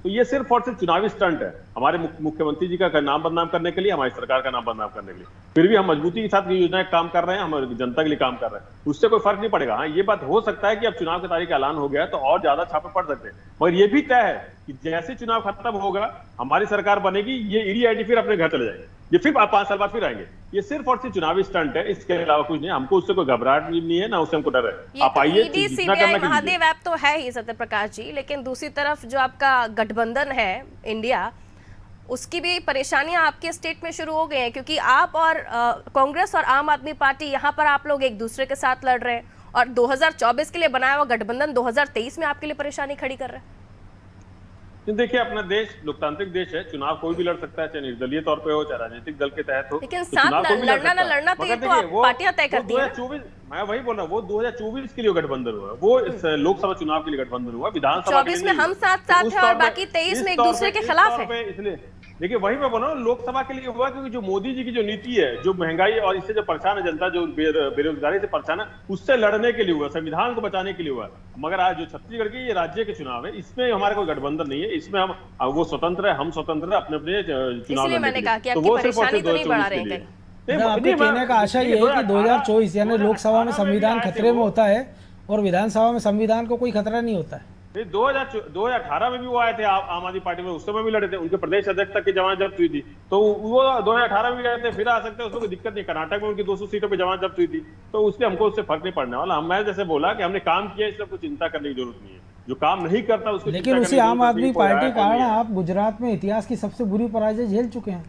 तो ये सिर्फ और सिर्फ चुनावी स्टंट है हमारे मुख्यमंत्री जी का नाम बदनाम करने के लिए, हमारी सरकार का नाम बदनाम करने के लिए। फिर भी हम मजबूती के साथ ये योजनाएं काम कर रहे हैं, हम जनता के लिए काम कर रहे हैं, उससे कोई फर्क नहीं पड़ेगा। हाँ, ये बात हो सकता है कि अब चुनाव की तारीख का ऐलान हो गया तो और ज्यादा छापे पड़ सकते हैं, मगर ये भी तय है कि जैसे चुनाव खत्म होगा, हमारी सरकार बनेगी, ये ईडी, आईटी फिर अपने घर चले जाएंगे, ये फिर 5 साल बाद फिर आएंगे। ये सिर्फ और सिर्फ चुनावी स्टंट है, इसके अलावा कुछ नहीं। हमको उससे कोई घबराहट नहीं है, ना उससे हमको डर है। आप आइए, ईडी, सीबीआई, महादेव ऐप तो है ही सत्यप्रकाश जी, लेकिन दूसरी तरफ जो आपका गठबंधन है इंडिया, उसकी भी परेशानियां आपके स्टेट में शुरू हो गई हैं, क्योंकि आप और कांग्रेस और आम आदमी पार्टी यहाँ पर आप लोग एक दूसरे के साथ लड़ रहे हैं, और 2024 के लिए बनाया हुआ गठबंधन 2023 में आपके लिए परेशानी खड़ी कर रहा है। देखिए, अपना देश लोकतांत्रिक देश है, चुनाव कोई भी लड़ सकता है, चाहे निर्दलीय तौर पे हो, चाहे राजनीतिक दल के तहत हो, लेकिन साथ लड़ना ना लड़ना तो ये तो पार्टियां तय करती हैं। 2024, मैं वही बोल रहा हूँ, वो 2024 के लिए गठबंधन हुआ, वो लोकसभा चुनाव के लिए गठबंधन हुआ, विधानसभा 24 में हम साथ हैं और बाकी 23 में एक दूसरे के खिलाफ है। इसलिए देखिए, वही मैं बोल रहा हूँ, लोकसभा के लिए हुआ क्योंकि जो मोदी जी की जो नीति है, जो महंगाई और इससे जो परेशान है जनता, जो बेरोजगारी से परेशान है, उससे लड़ने के लिए हुआ, संविधान को बचाने के लिए हुआ। मगर आज जो छत्तीसगढ़ के ये राज्य के चुनाव है, इसमें हमारा कोई गठबंधन नहीं है, इसमें हम वो स्वतंत्र है, हम स्वतंत्र है अपने अपने चुनाव लड़ने मैंने कहा कि तो आपकी वो सिर्फ परेशानी तो नहीं बढ़ा रहे हैं। आपके कहने का आशा ये है कि 2024 यानी लोकसभा में संविधान खतरे में होता है और विधानसभा में संविधान को कोई खतरा नहीं होता है। 2018 में भी वो आए थे आम आदमी पार्टी में, उस समय भी लड़े थे, उनके प्रदेश अध्यक्ष तक की जमानत जब्त हुई थी, तो वो 2018 में भी गए थे, फिर आ सकते हैं, उसमें कोई दिक्कत नहीं। कर्नाटक में उनकी 200 सीटों पे जमानत जब्त हुई थी, तो उससे हमको उससे फर्क नहीं पड़ने वाला। मैं जैसे बोला कि हमने काम किया, इसलिए कुछ चिंता करने की जरूरत नहीं है। जो काम नहीं करता उसको, लेकिन उसी आम आदमी पार्टी के कारण आप गुजरात में इतिहास की सबसे बुरी पराजय झेल चुके हैं।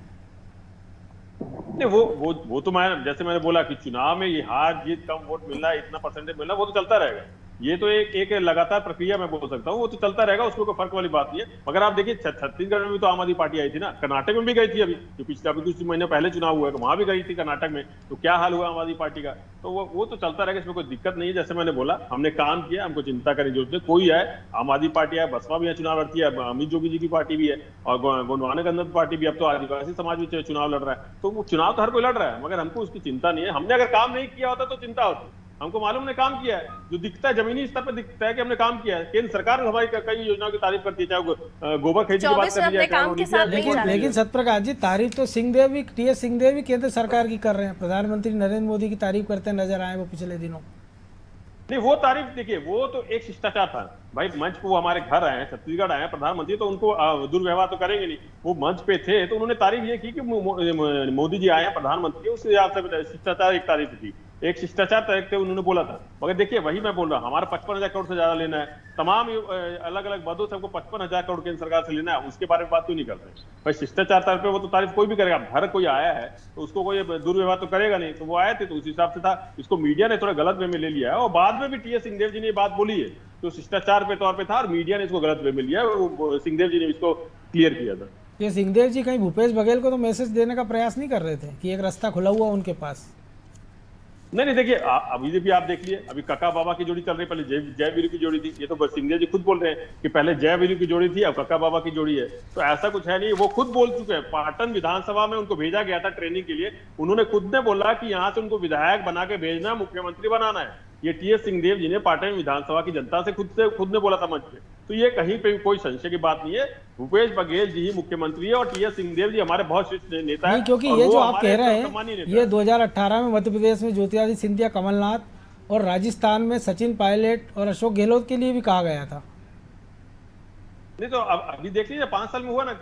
नहीं, वो तो मैं जैसे मैंने बोला कि चुनाव में ये हार जीत, कम वोट मिलना, इतना परसेंटेज मिलना, वो तो चलता रहेगा। ये तो एक लगातार प्रक्रिया मैं बोल सकता हूँ, वो तो चलता रहेगा, उसमें कोई फर्क वाली बात नहीं है। मगर आप देखिए, छत्तीसगढ़ में भी तो आम आदमी पार्टी आई थी ना, कर्नाटक में भी गई थी, अभी जो पिछले कुछ महीने पहले चुनाव हुआ है, वहां भी गई थी कर्नाटक में, तो क्या हाल हुआ आम आदमी पार्टी का। तो वो तो चलता रहेगा, इसमें कोई दिक्कत नहीं है। जैसे मैंने बोला, हमने काम किया, हमको चिंता करने की जरूरत है। कोई आए, आम आदमी पार्टी है, बसपा भी है, चुनाव लड़ती है, अमित जोगी जी की पार्टी भी है, और गोंडवाना गणतंत्र पार्टी भी, अब तो आदिवासी समाज भी चुनाव लड़ रहा है। तो वो चुनाव तो हर कोई लड़ रहा है, मगर हमको उसकी चिंता नहीं है। हमने अगर काम नहीं किया होता तो चिंता होती। हमको मालूम ने काम किया है, जो दिखता है जमीनी स्तर पर दिखता है कि हमने काम किया है। केंद्र सरकार हमारी कई योजनाओं की तारीफ करती है, चाहे गोबर खेती की बात करिए। लेकिन सत्यप्रकाश जी, तारीफ तो सिंहदेव भी, टीएस सिंहदेव भी केंद्र सरकार की कर रहे हैं, प्रधानमंत्री नरेंद्र मोदी की तारीफ करते नजर आए वो पिछले दिनों। नहीं, वो तारीफ देखिए, वो तो एक शिष्टाचार था भाई। मंच पे वो हमारे घर आए हैं, छत्तीसगढ़ आए हैं प्रधानमंत्री, तो उनको दुर्व्यवहार तो करेंगे नहीं। वो मंच पे थे तो उन्होंने तारीफ ये की कि मोदी जी आए हैं प्रधानमंत्री, उस हिसाब से शिष्टाचार एक तारीफ थी, एक शिष्टाचार तरीके उन्होंने बोला था। मगर देखिए, वही मैं बोल रहा हूँ, हमारा 55,000 करोड़ से ज्यादा लेना है, तमाम अलग अलग मदों से हमको 55,000 करोड़ केंद्र सरकार से लेना है, उसके बारे में बात क्यों नहीं करते भाई? शिष्टाचार तौर पे वो तो तारीफ कोई भी करेगा। घर कोई आया है तो उसको कोई दुर्व्यवहार तो करेगा नहीं, तो वो आए थे तो उस हिसाब से था। इसको मीडिया ने थोड़ा गलत वे में ले लिया है, और बाद में भी टीएस सिंहदेव जी ने ये बात बोली है, तो शिष्टाचार पे तौर पे था, और मीडिया ने इसको गलत वे में लिया है। सिंहदेव जी ने इसको क्लियर किया था। ये सिंहदेव जी कहीं भूपेश बघेल को तो मैसेज देने का प्रयास नहीं कर रहे थे कि एक रास्ता खुला हुआ उनके पास? नहीं, देखिए, अभी भी आप देख लिए, अभी काका बाबा की जोड़ी चल रही, पहले जय वीरू की जोड़ी थी। ये तो सिंहदेव जी खुद बोल रहे हैं कि पहले जय वीरू की जोड़ी थी, अब काका बाबा की जोड़ी है। तो ऐसा कुछ है नहीं, वो खुद बोल चुके हैं। पाटन विधानसभा में उनको भेजा गया था ट्रेनिंग के लिए, उन्होंने खुद ने बोला कि यहाँ से उनको विधायक बना के भेजना, मुख्यमंत्री बनाना है। ये टीएस सिंहदेव जी ने पाटन विधानसभा की जनता से खुद ने बोला था मंच पे। तो ये कहीं पे कोई संशय की बात नहीं है। भूपेश बघेल जी ही मुख्यमंत्री है और टीएस सिंहदेव जी हमारे बहुत शीर्ष नेता है। नहीं, क्योंकि और ये वो जो आप हमारे कह रहे सम्मानीय हैं नेता ये 2018 में मध्य प्रदेश में ज्योतिरादित्य सिंधिया, कमलनाथ और राजस्थान में सचिन पायलट और अशोक गहलोत के लिए भी कहा गया था। नहीं तो अब अभी देख लीजिए 5 साल में हुआ ना,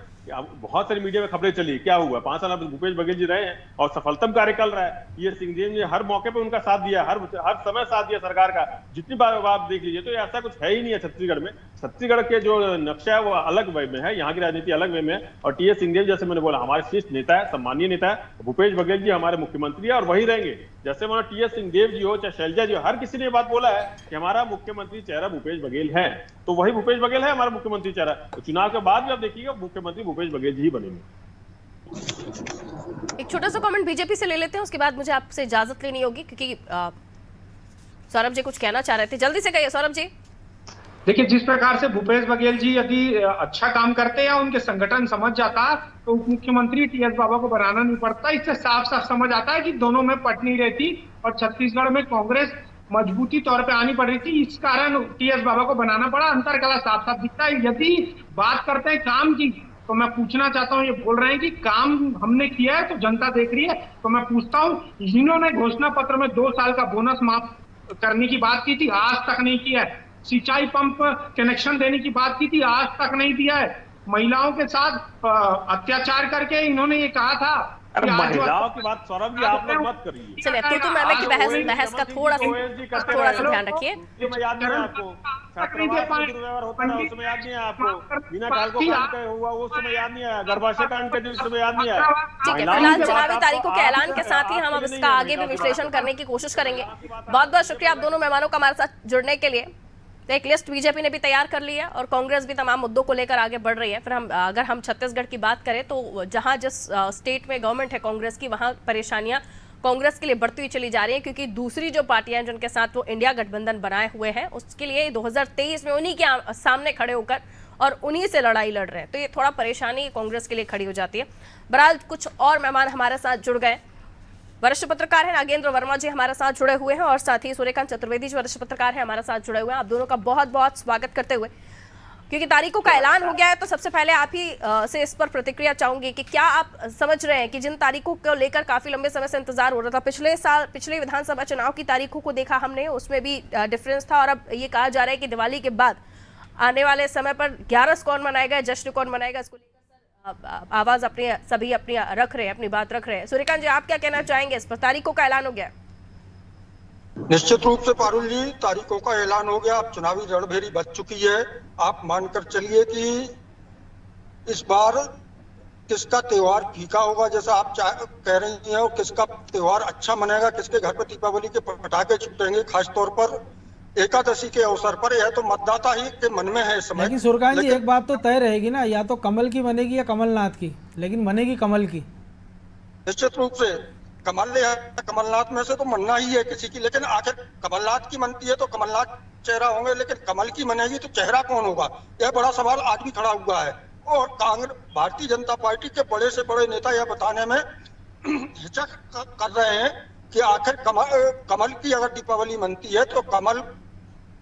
बहुत सारी मीडिया में खबरें चली, क्या हुआ 5 साल अब भूपेश बघेल जी रहे हैं और सफलतम कार्य कर रहा है। ये सिंहदेव ने हर मौके पे उनका साथ दिया, हर समय साथ दिया सरकार का। जितनी बार आप देख लीजिए तो ऐसा कुछ है ही नहीं है छत्तीसगढ़ में। छत्तीसगढ़ के जो नक्शा है वो अलग वे में है, यहाँ की राजनीति अलग वे में है। और टीएस सिंहदेव जैसे मैंने बोला हमारे शीर्ष नेता है, सम्मानीय नेता है। भूपेश बघेल जी हमारे मुख्यमंत्री है और वही रहेंगे। जैसे मैंने टीएस सिंहदेव जी हो चाहे शैलजा जी हो, हर किसी ने बात बोला है कि हमारा मुख्यमंत्री चेहरा भूपेश बघेल है, तो वही भूपेश बघेल है हमारा मुख्यमंत्री चेहरा। तो चुनाव के बाद भी आप देखिएगा मुख्यमंत्री भूपेश बघेल जी ही बनेंगे। एक छोटा सा कमेंट बीजेपी से ले लेते हैं, उसके बाद मुझे आपसे इजाजत लेनी होगी क्योंकि सौरभ जी कुछ कहना चाह रहे थे। जल्दी से कहिए सौरभ जी। देखिए, जिस प्रकार से भूपेश बघेल जी यदि अच्छा काम करते या उनके संगठन समझ जाता तो उप मुख्यमंत्री टीएस बाबा को बनाना नहीं पड़ता। इससे साफ साफ समझ आता है कि दोनों में पट नहीं रहती और छत्तीसगढ़ में कांग्रेस मजबूती तौर पे आनी पड़ रही थी। इस कारण टीएस बाबा को बनाना पड़ा। अंतर कला साफ साफ दिखता है। यदि बात करते हैं काम की तो मैं पूछना चाहता हूँ, ये बोल रहे हैं कि काम हमने किया है तो जनता देख रही है, तो मैं पूछता हूँ इन्होंने घोषणा पत्र में 2 साल का बोनस माफ करने की बात की थी, आज तक नहीं किया है। सिंचाई पंप कनेक्शन देने की बात की थी, आज तक नहीं दिया है। महिलाओं के साथ अत्याचार करके इन्होंने ये कहा था। महिलाओं की बात सौरभ जी आप लोग मत करिए। चलिए तो मैम की बहस का थोड़ा सा ध्यान रखिए। याद नहीं है आपको छात्रावास होता है, उस समय याद नहीं है आपको? बिना काल को कांड हुआ वो समय याद नहीं है? गर्भाशय कांड के दिन समय याद नहीं है? ठीक है, फिलहाल चुनावी तारीखों के ऐलान के साथ ही हम अब इसका आगे भी विश्लेषण करने की कोशिश करेंगे। बहुत बहुत शुक्रिया आप दोनों मेहमानों का हमारे साथ जुड़ने के लिए। तो एक लिस्ट बीजेपी ने भी तैयार कर ली है और कांग्रेस भी तमाम मुद्दों को लेकर आगे बढ़ रही है। फिर अगर हम छत्तीसगढ़ की बात करें तो जहां जिस स्टेट में गवर्नमेंट है कांग्रेस की, वहां परेशानियां कांग्रेस के लिए बढ़ती हुई चली जा रही है, क्योंकि दूसरी जो पार्टियां हैं जिनके साथ वो इंडिया गठबंधन बनाए हुए हैं, उसके लिए 2023 में उन्हीं के सामने खड़े होकर और उन्हीं से लड़ाई लड़ रहे हैं। तो ये थोड़ा परेशानी कांग्रेस के लिए खड़ी हो जाती है। बहरहाल कुछ और मेहमान हमारे साथ जुड़ गए। वरिष्ठ पत्रकार हैं नागेंद्र वर्मा जी हमारे साथ जुड़े हुए हैं और साथ ही सूर्यकांत चतुर्वेदी जी वरिष्ठ पत्रकार हैं हमारे साथ जुड़े हुए हैं। आप दोनों का बहुत बहुत स्वागत करते हुए, क्योंकि तारीखों का ऐलान हो गया है, तो सबसे पहले आप ही से इस पर प्रतिक्रिया चाहूंगी कि क्या आप समझ रहे हैं कि जिन तारीखों को लेकर काफी लंबे समय से इंतजार हो रहा था, पिछले विधानसभा चुनाव की तारीखों को देखा हमने, उसमें भी डिफरेंस था और अब ये कहा जा रहा है कि दिवाली के बाद आने वाले समय पर 11 कौन मनाएगा, जश्न कौन मनाएगा, इसको आवाज सभी अपनी रख रहे हैं, अपनी बात रख रहे हैं। सूर्यकांत जी आप क्या कहना चाहेंगे इस पर? तारीखों का ऐलान हो गया? निश्चित रूप से पारुल जी, तारीखों का ऐलान हो गया। अब चुनावी रणभेरी बच चुकी है। आप मानकर चलिए कि इस बार किसका त्योहार फीका होगा जैसा आप कह रही हैं, और किसका त्योहार अच्छा मनेगा, किसके घर पर दीपावली के पटाखे छूटेंगे, खासतौर पर एकादशी के अवसर पर, यह तो मतदाता ही के मन में है इस समय। लेकिन सूर्यकांत जी एक बात तो तय रहेगी ना, या तो कमल की बनेगी या कमलनाथ की, लेकिन बनेगी कमल की। निश्चित रूप से कमल या कमलनाथ में से तो मनना ही है किसी की, लेकिन आखिर कमलनाथ की मनती है तो कमलनाथ चेहरा होंगे, लेकिन कमल की मनेगी तो चेहरा कौन होगा, यह बड़ा सवाल आज भी खड़ा हुआ है। और कांग्रेस भारतीय जनता पार्टी के बड़े से बड़े नेता यह बताने में हिचक कर रहे हैं कि आखिर कमल की अगर दीपावली मनती है तो कमल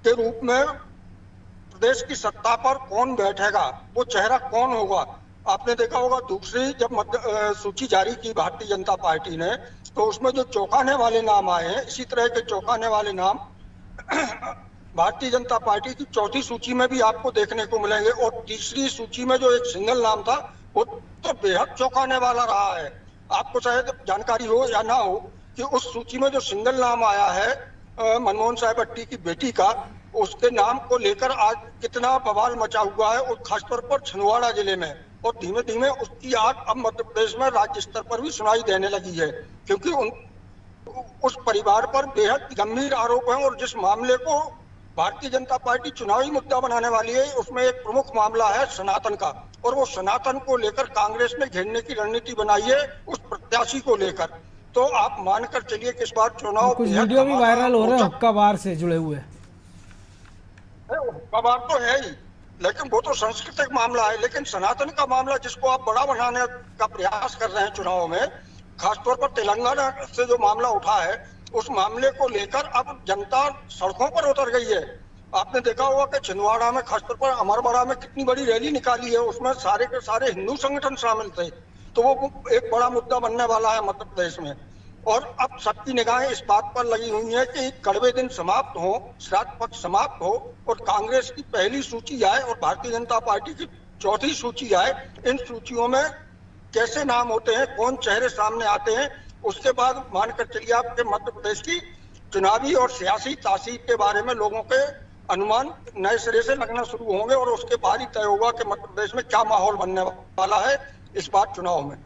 के रूप में प्रदेश की सत्ता पर कौन बैठेगा, वो चेहरा कौन होगा। आपने देखा होगा दूसरी जब सूची जारी की भारतीय जनता पार्टी ने, तो उसमें जो चौंकाने वाले नाम आए हैं, इसी तरह के चौंकाने वाले नाम भारतीय जनता पार्टी की चौथी सूची में भी आपको देखने को मिलेंगे। और तीसरी सूची में जो एक सिंगल नाम था वो तो बेहद चौंकाने वाला रहा है। आपको शायद जानकारी हो या ना हो कि उस सूची में जो सिंगल नाम आया है मनमोहन साहब भट्टी की बेटी का, उसके नाम को लेकर आज कितना बवाल मचा हुआ है, और खासतौर पर छिंदवाड़ा जिले में। और धीमे धीमे उसकी आग अब मध्य प्रदेश में राज्य स्तर पर भी सुनाई देने लगी है, क्योंकि उस परिवार पर बेहद गंभीर आरोप है। और जिस मामले को भारतीय जनता पार्टी चुनावी मुद्दा बनाने वाली है, उसमें एक प्रमुख मामला है सनातन का, और वो सनातन को लेकर कांग्रेस ने घेरने की रणनीति बनाई है उस प्रत्याशी को लेकर। तो आप मानकर चलिए कि इस बार चुनाव कुछ वीडियो भी वायरल हो रहे हैं हुक्का बार से जुड़े हुए। हुक्का बार तो है ही, लेकिन वो तो सांस्कृतिक मामला है। लेकिन सनातन का मामला जिसको आप बड़ा बनाने का प्रयास कर रहे हैं चुनाव में, खासतौर पर तेलंगाना से जो मामला उठा है, उस मामले को लेकर अब जनता सड़कों पर उतर गई है। आपने देखा होगा कि छिंदवाड़ा में खासतौर पर अमरवाड़ा में कितनी बड़ी रैली निकाली है, उसमें सारे के सारे हिंदू संगठन शामिल थे। तो वो एक बड़ा मुद्दा बनने वाला है मध्य प्रदेश में। और अब सबकी निगाहें इस बात पर लगी हुई है कि कड़वे दिन समाप्त हो, श्राद्ध पक्ष समाप्त हो और कांग्रेस की पहली सूची आए और भारतीय जनता पार्टी की चौथी सूची आए। इन सूचियों में कैसे नाम होते हैं, कौन चेहरे सामने आते हैं, उसके बाद मानकर चलिए आपके मध्य प्रदेश की चुनावी और सियासी तासीर के बारे में लोगों के अनुमान नए सिरे से लगना शुरू होंगे और उसके बाद ही तय होगा कि मध्य प्रदेश में क्या माहौल बनने वाला है इस बार चुनाव में।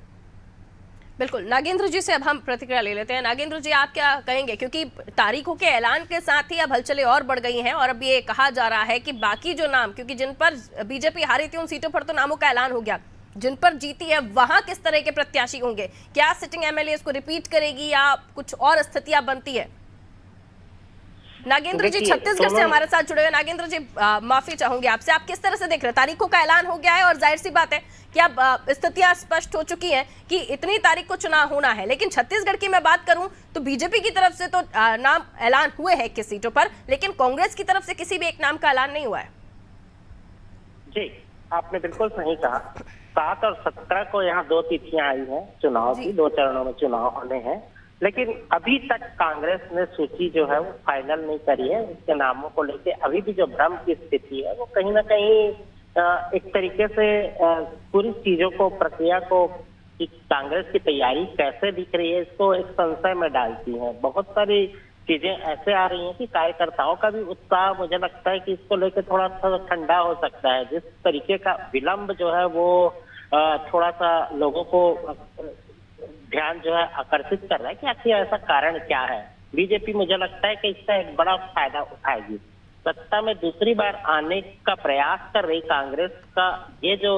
बिल्कुल। नागेंद्र जी से अब हम प्रतिक्रिया ले लेते हैं। नागेंद्र जी, आप क्या कहेंगे, क्योंकि तारीखों के ऐलान के साथ ही अब हलचलें और बढ़ गई हैं और अब ये कहा जा रहा है कि बाकी जो नाम, क्योंकि जिन पर बीजेपी हारी थी उन सीटों पर तो नामों का ऐलान हो गया, जिन पर जीती है वहां किस तरह के प्रत्याशी होंगे? क्या सिटिंग एमएलए इसको रिपीट करेगी या कुछ और स्थितियां बनती है? नागेंद्र जी छत्तीसगढ़ से हमारे साथ जुड़े हुए। नागेंद्र जी, माफी चाहूंगी आपसे, आप किस तरह से देख रहे हैं? तारीखों का ऐलान हो गया है और जाहिर सी बात है कि अब स्थितियां स्पष्ट हो चुकी हैं कि इतनी तारीख को चुनाव होना है, लेकिन छत्तीसगढ़ की मैं बात करूं तो बीजेपी की तरफ से तो नाम ऐलान हुए हैं किस सीटों पर, लेकिन कांग्रेस की तरफ से किसी भी एक नाम का ऐलान नहीं हुआ है। जी, आपने बिल्कुल सही कहा। 7 और 17 को यहाँ 2 तिथियां आई हैं चुनाव की, 2 चरणों में चुनाव होने हैं, लेकिन अभी तक कांग्रेस ने सूची जो है वो फाइनल नहीं करी है। उसके नामों को लेके अभी भी जो भ्रम की स्थिति है वो कहीं ना कहीं एक तरीके से पूरी चीजों को, प्रक्रिया को, कि कांग्रेस की तैयारी कैसे दिख रही है इसको एक संशय में डालती है। बहुत सारी चीजें ऐसे आ रही हैं कि कार्यकर्ताओं का भी उत्साह, मुझे लगता है कि इसको लेकर थोड़ा सा ठंडा हो सकता है। जिस तरीके का विलंब जो है वो थोड़ा सा लोगों को ध्यान जो है आकर्षित कर रहा है कि आखिर ऐसा कारण क्या है। बीजेपी मुझे लगता है कि इसका एक बड़ा फायदा उठाएगी। सत्ता में दूसरी बार आने का प्रयास कर रही कांग्रेस का ये जो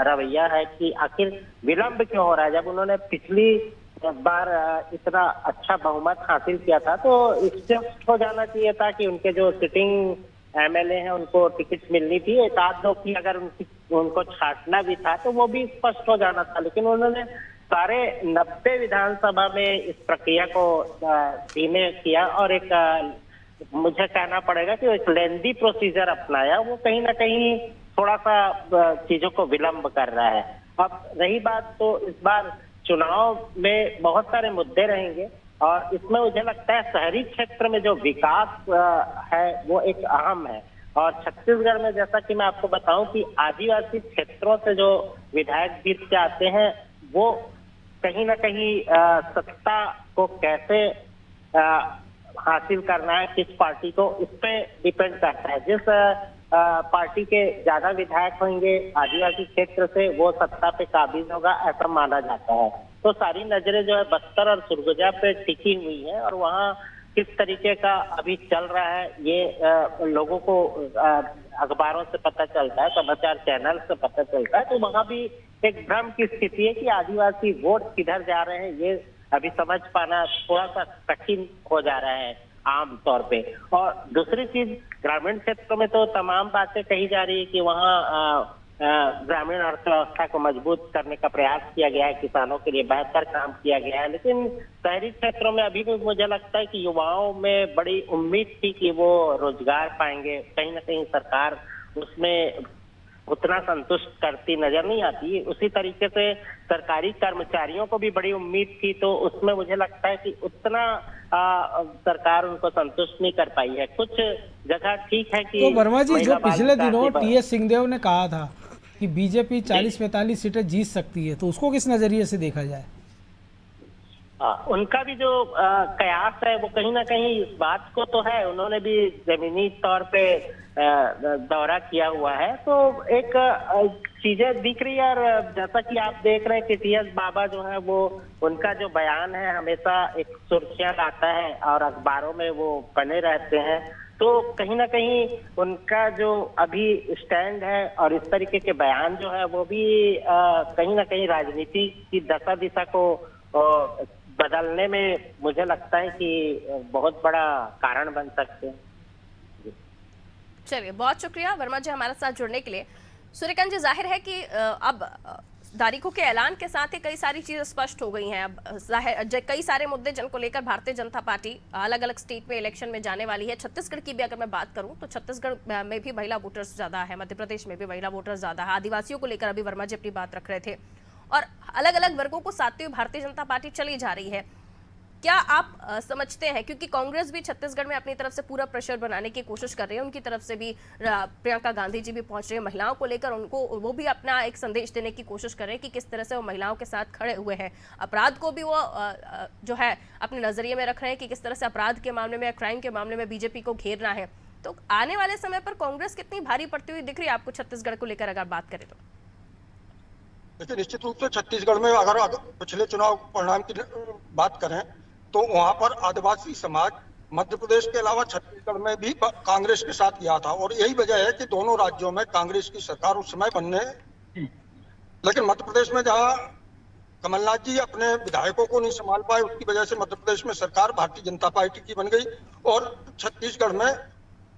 रवैया है कि आखिर विलंब क्यों हो रहा है। जब उन्होंने पिछली बार इतना अच्छा बहुमत हासिल किया था तो स्पष्ट हो जाना चाहिए था कि उनके जो सिटिंग एमएलए हैं उनको टिकट मिलनी थी। एक आध दो की अगर उनको छांटना भी था तो वो भी स्पष्ट हो जाना था, लेकिन उन्होंने सारे 90 विधानसभा में इस प्रक्रिया को धीमे किया और एक मुझे कहना पड़ेगा कि एक लेंदी प्रोसीजर अपनाया। वो कहीं ना कहीं थोड़ा सा चीजों को विलंब कर रहा है। अब रही बात, तो इस बार चुनाव में बहुत सारे मुद्दे रहेंगे और इसमें मुझे लगता है शहरी क्षेत्र में जो विकास है वो एक अहम है। और छत्तीसगढ़ में जैसा कि मैं आपको बताऊं कि आदिवासी क्षेत्रों से जो विधायक जीत के आते हैं वो कहीं ना कहीं सत्ता को कैसे हासिल करना है, किस पार्टी को, इस पे डिपेंड करता है। जिस पार्टी के ज्यादा विधायक होंगे आदिवासी क्षेत्र से वो सत्ता पे काबिज होगा, ऐसा माना जाता है। तो सारी नजरें जो है बस्तर और सरगुजा पे टिकी हुई है और वहाँ किस तरीके का अभी चल रहा है ये लोगों को अखबारों से पता चलता है, समाचार चैनल से पता चलता है। तो वहाँ भी एक भ्रम की स्थिति है कि आदिवासी वोट किधर जा रहे हैं ये अभी समझ पाना थोड़ा सा कठिन हो जा रहा है आम तौर पे। और दूसरी चीज, ग्रामीण क्षेत्रों में तो तमाम बातें कही जा रही है कि वहाँ ग्रामीण अर्थव्यवस्था को मजबूत करने का प्रयास किया गया है, किसानों के लिए बेहतर काम किया गया है, लेकिन शहरी क्षेत्रों में अभी भी मुझे लगता है कि युवाओं में बड़ी उम्मीद थी कि वो रोजगार पाएंगे। कहीं ना कहीं सरकार उसमें उतना संतुष्ट करती नजर नहीं आती। उसी तरीके से सरकारी कर्मचारियों को भी बड़ी उम्मीद थी, तो उसमें मुझे लगता है कि उतना सरकार उनको संतुष्ट नहीं कर पाई है। कुछ जगह ठीक है कि तो वर्मा जी, जो पिछले दिनों टीएस सिंहदेव ने कहा था कि बीजेपी 40-45 सीटें जीत सकती है, तो उसको किस नजरिए से देखा जाए? उनका भी जो कयास है वो कहीं ना कहीं इस बात को तो है, उन्होंने भी जमीनी तौर पे दौरा किया हुआ है, तो एक चीजें दिख रही है। और जैसा कि आप देख रहे हैं कि टीएस बाबा जो है वो, उनका जो बयान है हमेशा एक सुर्खियां लाता है और अखबारों में वो बने रहते हैं। तो कहीं ना कहीं उनका जो अभी स्टैंड है और इस तरीके के बयान जो है वो भी कहीं ना कहीं राजनीति की दशा दिशा को बदलने में मुझे लगता है कि बहुत बड़ा कारण बन सकते हैं। चलिए, बहुत शुक्रिया वर्मा जी हमारे साथ जुड़ने के लिए। सूर्यकांत जी, जाहिर है कि अब तारीखों के ऐलान के साथ ही कई सारी चीजें स्पष्ट हो गई हैं। अब कई सारे मुद्दे जिनको लेकर भारतीय जनता पार्टी अलग अलग स्टेट में इलेक्शन में जाने वाली है। छत्तीसगढ़ की भी अगर मैं बात करूं तो छत्तीसगढ़ में भी महिला वोटर्स ज्यादा है, मध्य प्रदेश में भी महिला वोटर्स ज्यादा है। आदिवासियों को लेकर अभी वर्मा जी अपनी बात रख रहे थे और अलग अलग वर्गों को साधते हुए भारतीय जनता पार्टी चली जा रही है। क्या आप समझते हैं, क्योंकि कांग्रेस भी छत्तीसगढ़ में अपनी तरफ से पूरा प्रेशर बनाने की कोशिश कर रही है, उनकी तरफ से भी प्रियंका गांधी जी भी पहुंच रही है महिलाओं को लेकर, उनको वो भी अपना एक संदेश देने की कोशिश कर रहे हैं कि किस तरह से वो महिलाओं के साथ खड़े हुए हैं। अपराध को भी वो जो है अपने नजरिए में रख रहे हैं कि किस तरह से अपराध के मामले में, क्राइम के मामले में बीजेपी को घेरना है। तो आने वाले समय पर कांग्रेस कितनी भारी पड़ती हुई दिख रही है आपको छत्तीसगढ़ को लेकर अगर बात करें तो? देखिए, निश्चित रूप से छत्तीसगढ़ में अगर पिछले चुनाव परिणाम की बात करें तो वहां पर आदिवासी समाज मध्य प्रदेश के अलावा छत्तीसगढ़ में भी कांग्रेस के साथ गया था और यही वजह है कि दोनों राज्यों में कांग्रेस की सरकार उस समय बनने थी। लेकिन मध्य प्रदेश में जहां कमलनाथ जी अपने विधायकों को नहीं संभाल पाए, उसकी वजह से मध्य प्रदेश में सरकार भारतीय जनता पार्टी की बन गई और छत्तीसगढ़ में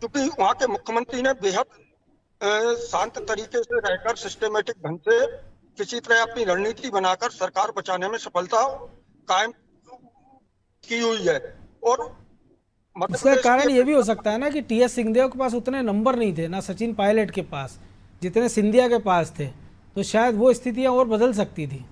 चूंकि वहां के मुख्यमंत्री ने बेहद शांत तरीके से रहकर सिस्टमेटिक ढंग से किसी तरह अपनी रणनीति बनाकर सरकार बचाने में सफलता कायम की हुई है। और इसका कारण ये भी हो सकता है ना कि टीएस सिंहदेव के पास उतने नंबर नहीं थे, ना सचिन पायलट के पास जितने सिंधिया के पास थे, तो शायद वो स्थितियां और बदल सकती थी।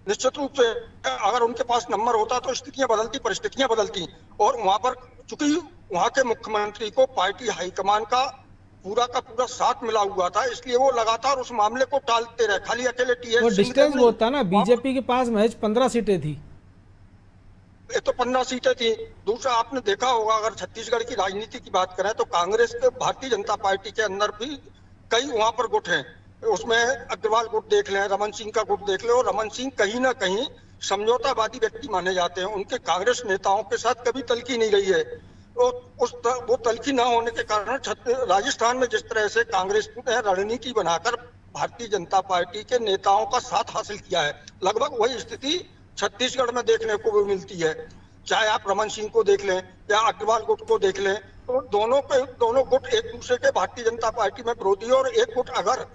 निश्चित रूप से अगर उनके पास नंबर होता तो स्थितियां बदलती, परिस्थितियां बदलती। और वहां पर चूंकि वहां के मुख्यमंत्री को पार्टी हाईकमान का पूरा साथ मिला हुआ था, इसलिए वो लगातार उस मामले को टालते रहे। खाली अकेले टीएस डिस्टेंस बहुत था ना, बीजेपी के पास महज 15 सीटें थी। एक तो 15 सीटें थी, दूसरा आपने देखा होगा अगर छत्तीसगढ़ की राजनीति की बात करें तो कांग्रेस के भारतीय जनता पार्टी के अंदर भी कई वहां पर गुट हैं। उसमें अग्रवाल गुट देख लें, रमन सिंह का गुट देख लें, और रमन सिंह कहीं ना कहीं समझौतावादी व्यक्ति माने जाते हैं। उनके कांग्रेस नेताओं के साथ कभी तलखी नहीं रही है। वो तलखी ना होने के कारण राजस्थान में जिस तरह से कांग्रेस ने रणनीति बनाकर भारतीय जनता पार्टी के नेताओं का साथ हासिल किया है, लगभग वही स्थिति छत्तीसगढ़ में देखने को भी मिलती है। चाहे आप रमन सिंह को देख लें या अग्रवाल गुट को देख लें, तो दोनों गुट एक दूसरे के भारतीय जनता पार्टी में विरोधी, और एक गुट अगर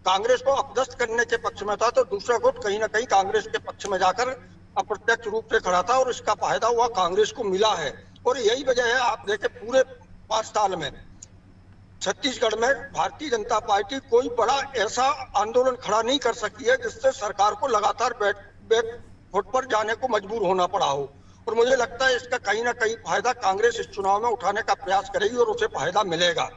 कांग्रेस को अपदस्थ करने के पक्ष में था तो दूसरा गुट कहीं ना कहीं कांग्रेस के पक्ष में जाकर अप्रत्यक्ष रूप से खड़ा था और इसका फायदा हुआ कांग्रेस को मिला है। और यही वजह है, आप देखें पूरे 5 साल में छत्तीसगढ़ में भारतीय जनता पार्टी कोई बड़ा ऐसा आंदोलन खड़ा नहीं कर सकी है जिससे सरकार को लगातार बैक फुट पर जाने को मजबूर होना पड़ा हो। और मुझे लगता है इसका कहीं ना कहीं फायदा कांग्रेस इस चुनाव में उठाने का प्रयास करेगी और उसे फायदा मिलेगा।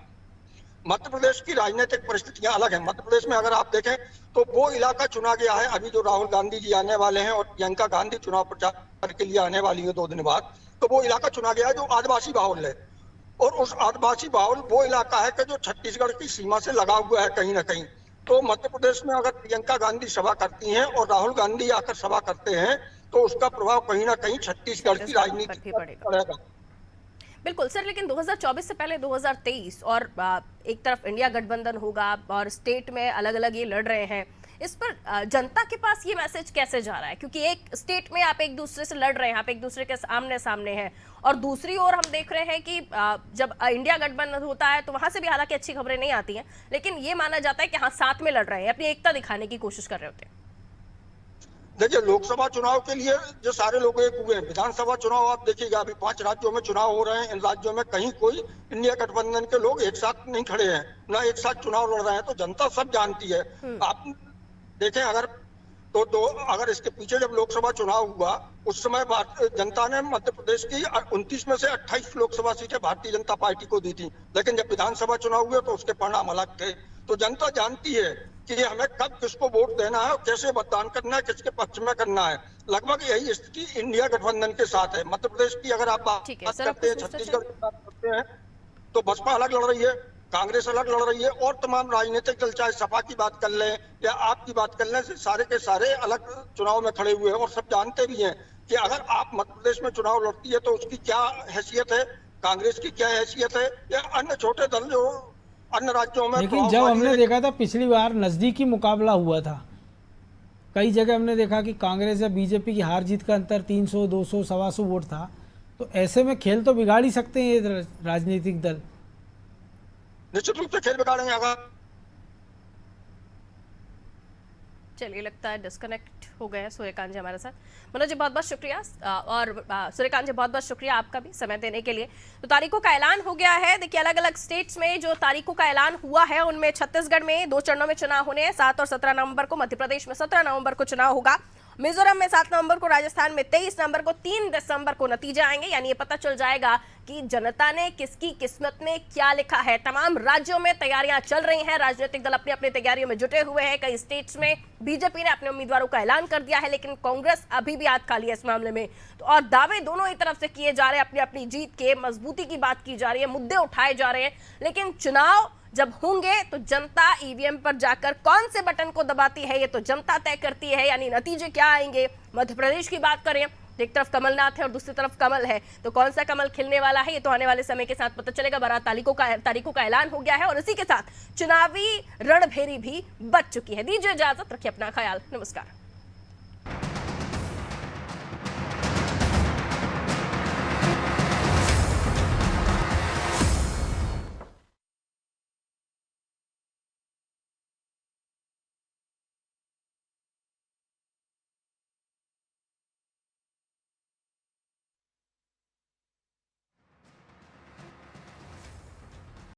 मध्य प्रदेश की राजनीतिक परिस्थितियां अलग है। मध्य प्रदेश में अगर आप देखें तो वो इलाका चुना गया है, अभी जो राहुल गांधी जी आने वाले हैं और प्रियंका गांधी चुनाव प्रचार के लिए आने वाली है 2 दिन बाद, तो वो इलाका चुना गया है जो आदिवासी बाहुल है। और उस आदिवासी बाहुल वो इलाका है कि जो छत्तीसगढ़ की सीमा से लगा हुआ है कहीं ना कहीं। तो मध्य प्रदेश में अगर प्रियंका गांधी सभा करती हैं और राहुल गांधी आकर सभा करते हैं तो उसका प्रभाव कहीं ना कहीं छत्तीसगढ़ की राजनीति पर पड़ेगा। बिल्कुल सर, लेकिन 2024 से पहले 2023 और एक तरफ इंडिया गठबंधन होगा और स्टेट में अलग अलग ये लड़ रहे हैं, इस पर जनता के पास ये मैसेज कैसे जा रहा है? क्योंकि एक स्टेट में आप एक दूसरे से लड़ रहे हैं, आप एक दूसरे के आमने सामने हैं, और दूसरी ओर हम देख रहे हैं कि जब इंडिया गठबंधन होता है तो वहां से भी हालांकि अच्छी खबरें नहीं आती हैं, लेकिन ये माना जाता है कि हाँ साथ में लड़ रहे हैं, अपनी एकता दिखाने की कोशिश कर रहे होते हैं। देखिए, लोकसभा चुनाव के लिए जो सारे लोग एक हुए हैं, विधानसभा चुनाव आप देखिएगा अभी 5 राज्यों में चुनाव हो रहे हैं। इन राज्यों में कहीं कोई इंडिया गठबंधन के लोग एक साथ नहीं खड़े हैं, ना एक साथ चुनाव लड़ रहे हैं। तो जनता सब जानती है। आप देखें अगर इसके पीछे जब लोकसभा चुनाव हुआ उस समय जनता ने मध्य प्रदेश की 29 में से 28 लोकसभा सीटें भारतीय जनता पार्टी को दी थी, लेकिन जब विधानसभा चुनाव हुए तो उसके परिणाम अलग थे। तो जनता जानती है कि हमें कब किसको वोट देना है और कैसे मतदान करना है, किसके पक्ष में करना है। लगभग यही स्थिति इंडिया गठबंधन के साथ है। मध्य प्रदेश की अगर आप बात करते हैं, छत्तीसगढ़ की बात करते हैं, तो बसपा अलग लड़ रही है, कांग्रेस अलग लड़ रही है, और तमाम राजनीतिक दल चाहे सपा की बात कर लें या आप की बात कर लें, सारे के सारे अलग चुनाव में खड़े हुए हैं। और सब जानते भी हैं कि अगर आप मध्य प्रदेश में चुनाव लड़ती है तो उसकी क्या हैसियत है, कांग्रेस की क्या हैसियत है, या अन्य छोटे दल जो अन्य राज्यों में। लेकिन जब हमने देखा था पिछली बार नजदीकी मुकाबला हुआ था, कई जगह हमने देखा कि कांग्रेस या बीजेपी की हार जीत का अंतर 300, 200, 125 वोट था। तो ऐसे में खेल तो बिगाड़ ही सकते हैं ये राजनीतिक दल। निश्चित रूप से खेल बिगाड़ेंगे। अगर चलिए, लगता है डिस्कनेक्ट हो गए हैं सूर्यकांत जी हमारे साथ। मनोज जी बहुत बहुत शुक्रिया, और सूर्यकांत जी बहुत बहुत शुक्रिया आपका भी समय देने के लिए। तो तारीखों का ऐलान हो गया है। देखिए, अलग अलग स्टेट्स में जो तारीखों का ऐलान हुआ है उनमें छत्तीसगढ़ में 2 चरणों में चुनाव होने हैं, 7 और 17 नवंबर को। मध्य प्रदेश में 17 नवंबर को चुनाव होगा। मिजोरम में 7 नवंबर को, राजस्थान में 23 नवंबर को, 3 दिसंबर को नतीजे आएंगे। यानी ये पता चल जाएगा कि जनता ने किसकी किस्मत में क्या लिखा है। तमाम राज्यों में तैयारियां चल रही हैं, राजनीतिक दल अपनी अपनी तैयारियों में जुटे हुए हैं। कई स्टेट्स में बीजेपी ने अपने उम्मीदवारों का ऐलान कर दिया है, लेकिन कांग्रेस अभी भी हाथ खाली है इस मामले में। तो और दावे दोनों ही तरफ से किए जा रहे हैं, अपनी अपनी जीत के, मजबूती की बात की जा रही है, मुद्दे उठाए जा रहे हैं। लेकिन चुनाव जब होंगे तो जनता ईवीएम पर जाकर कौन से बटन को दबाती है, ये तो जनता तय करती है। यानी नतीजे क्या आएंगे। मध्य प्रदेश की बात करें, एक तरफ कमलनाथ है और दूसरी तरफ कमल है, तो कौन सा कमल खिलने वाला है ये तो आने वाले समय के साथ पता चलेगा। 12 तारीखों का ऐलान हो गया है और इसी के साथ चुनावी रणभेरी भी बच चुकी है। दीजिए इजाजत, रखिए अपना ख्याल, नमस्कार।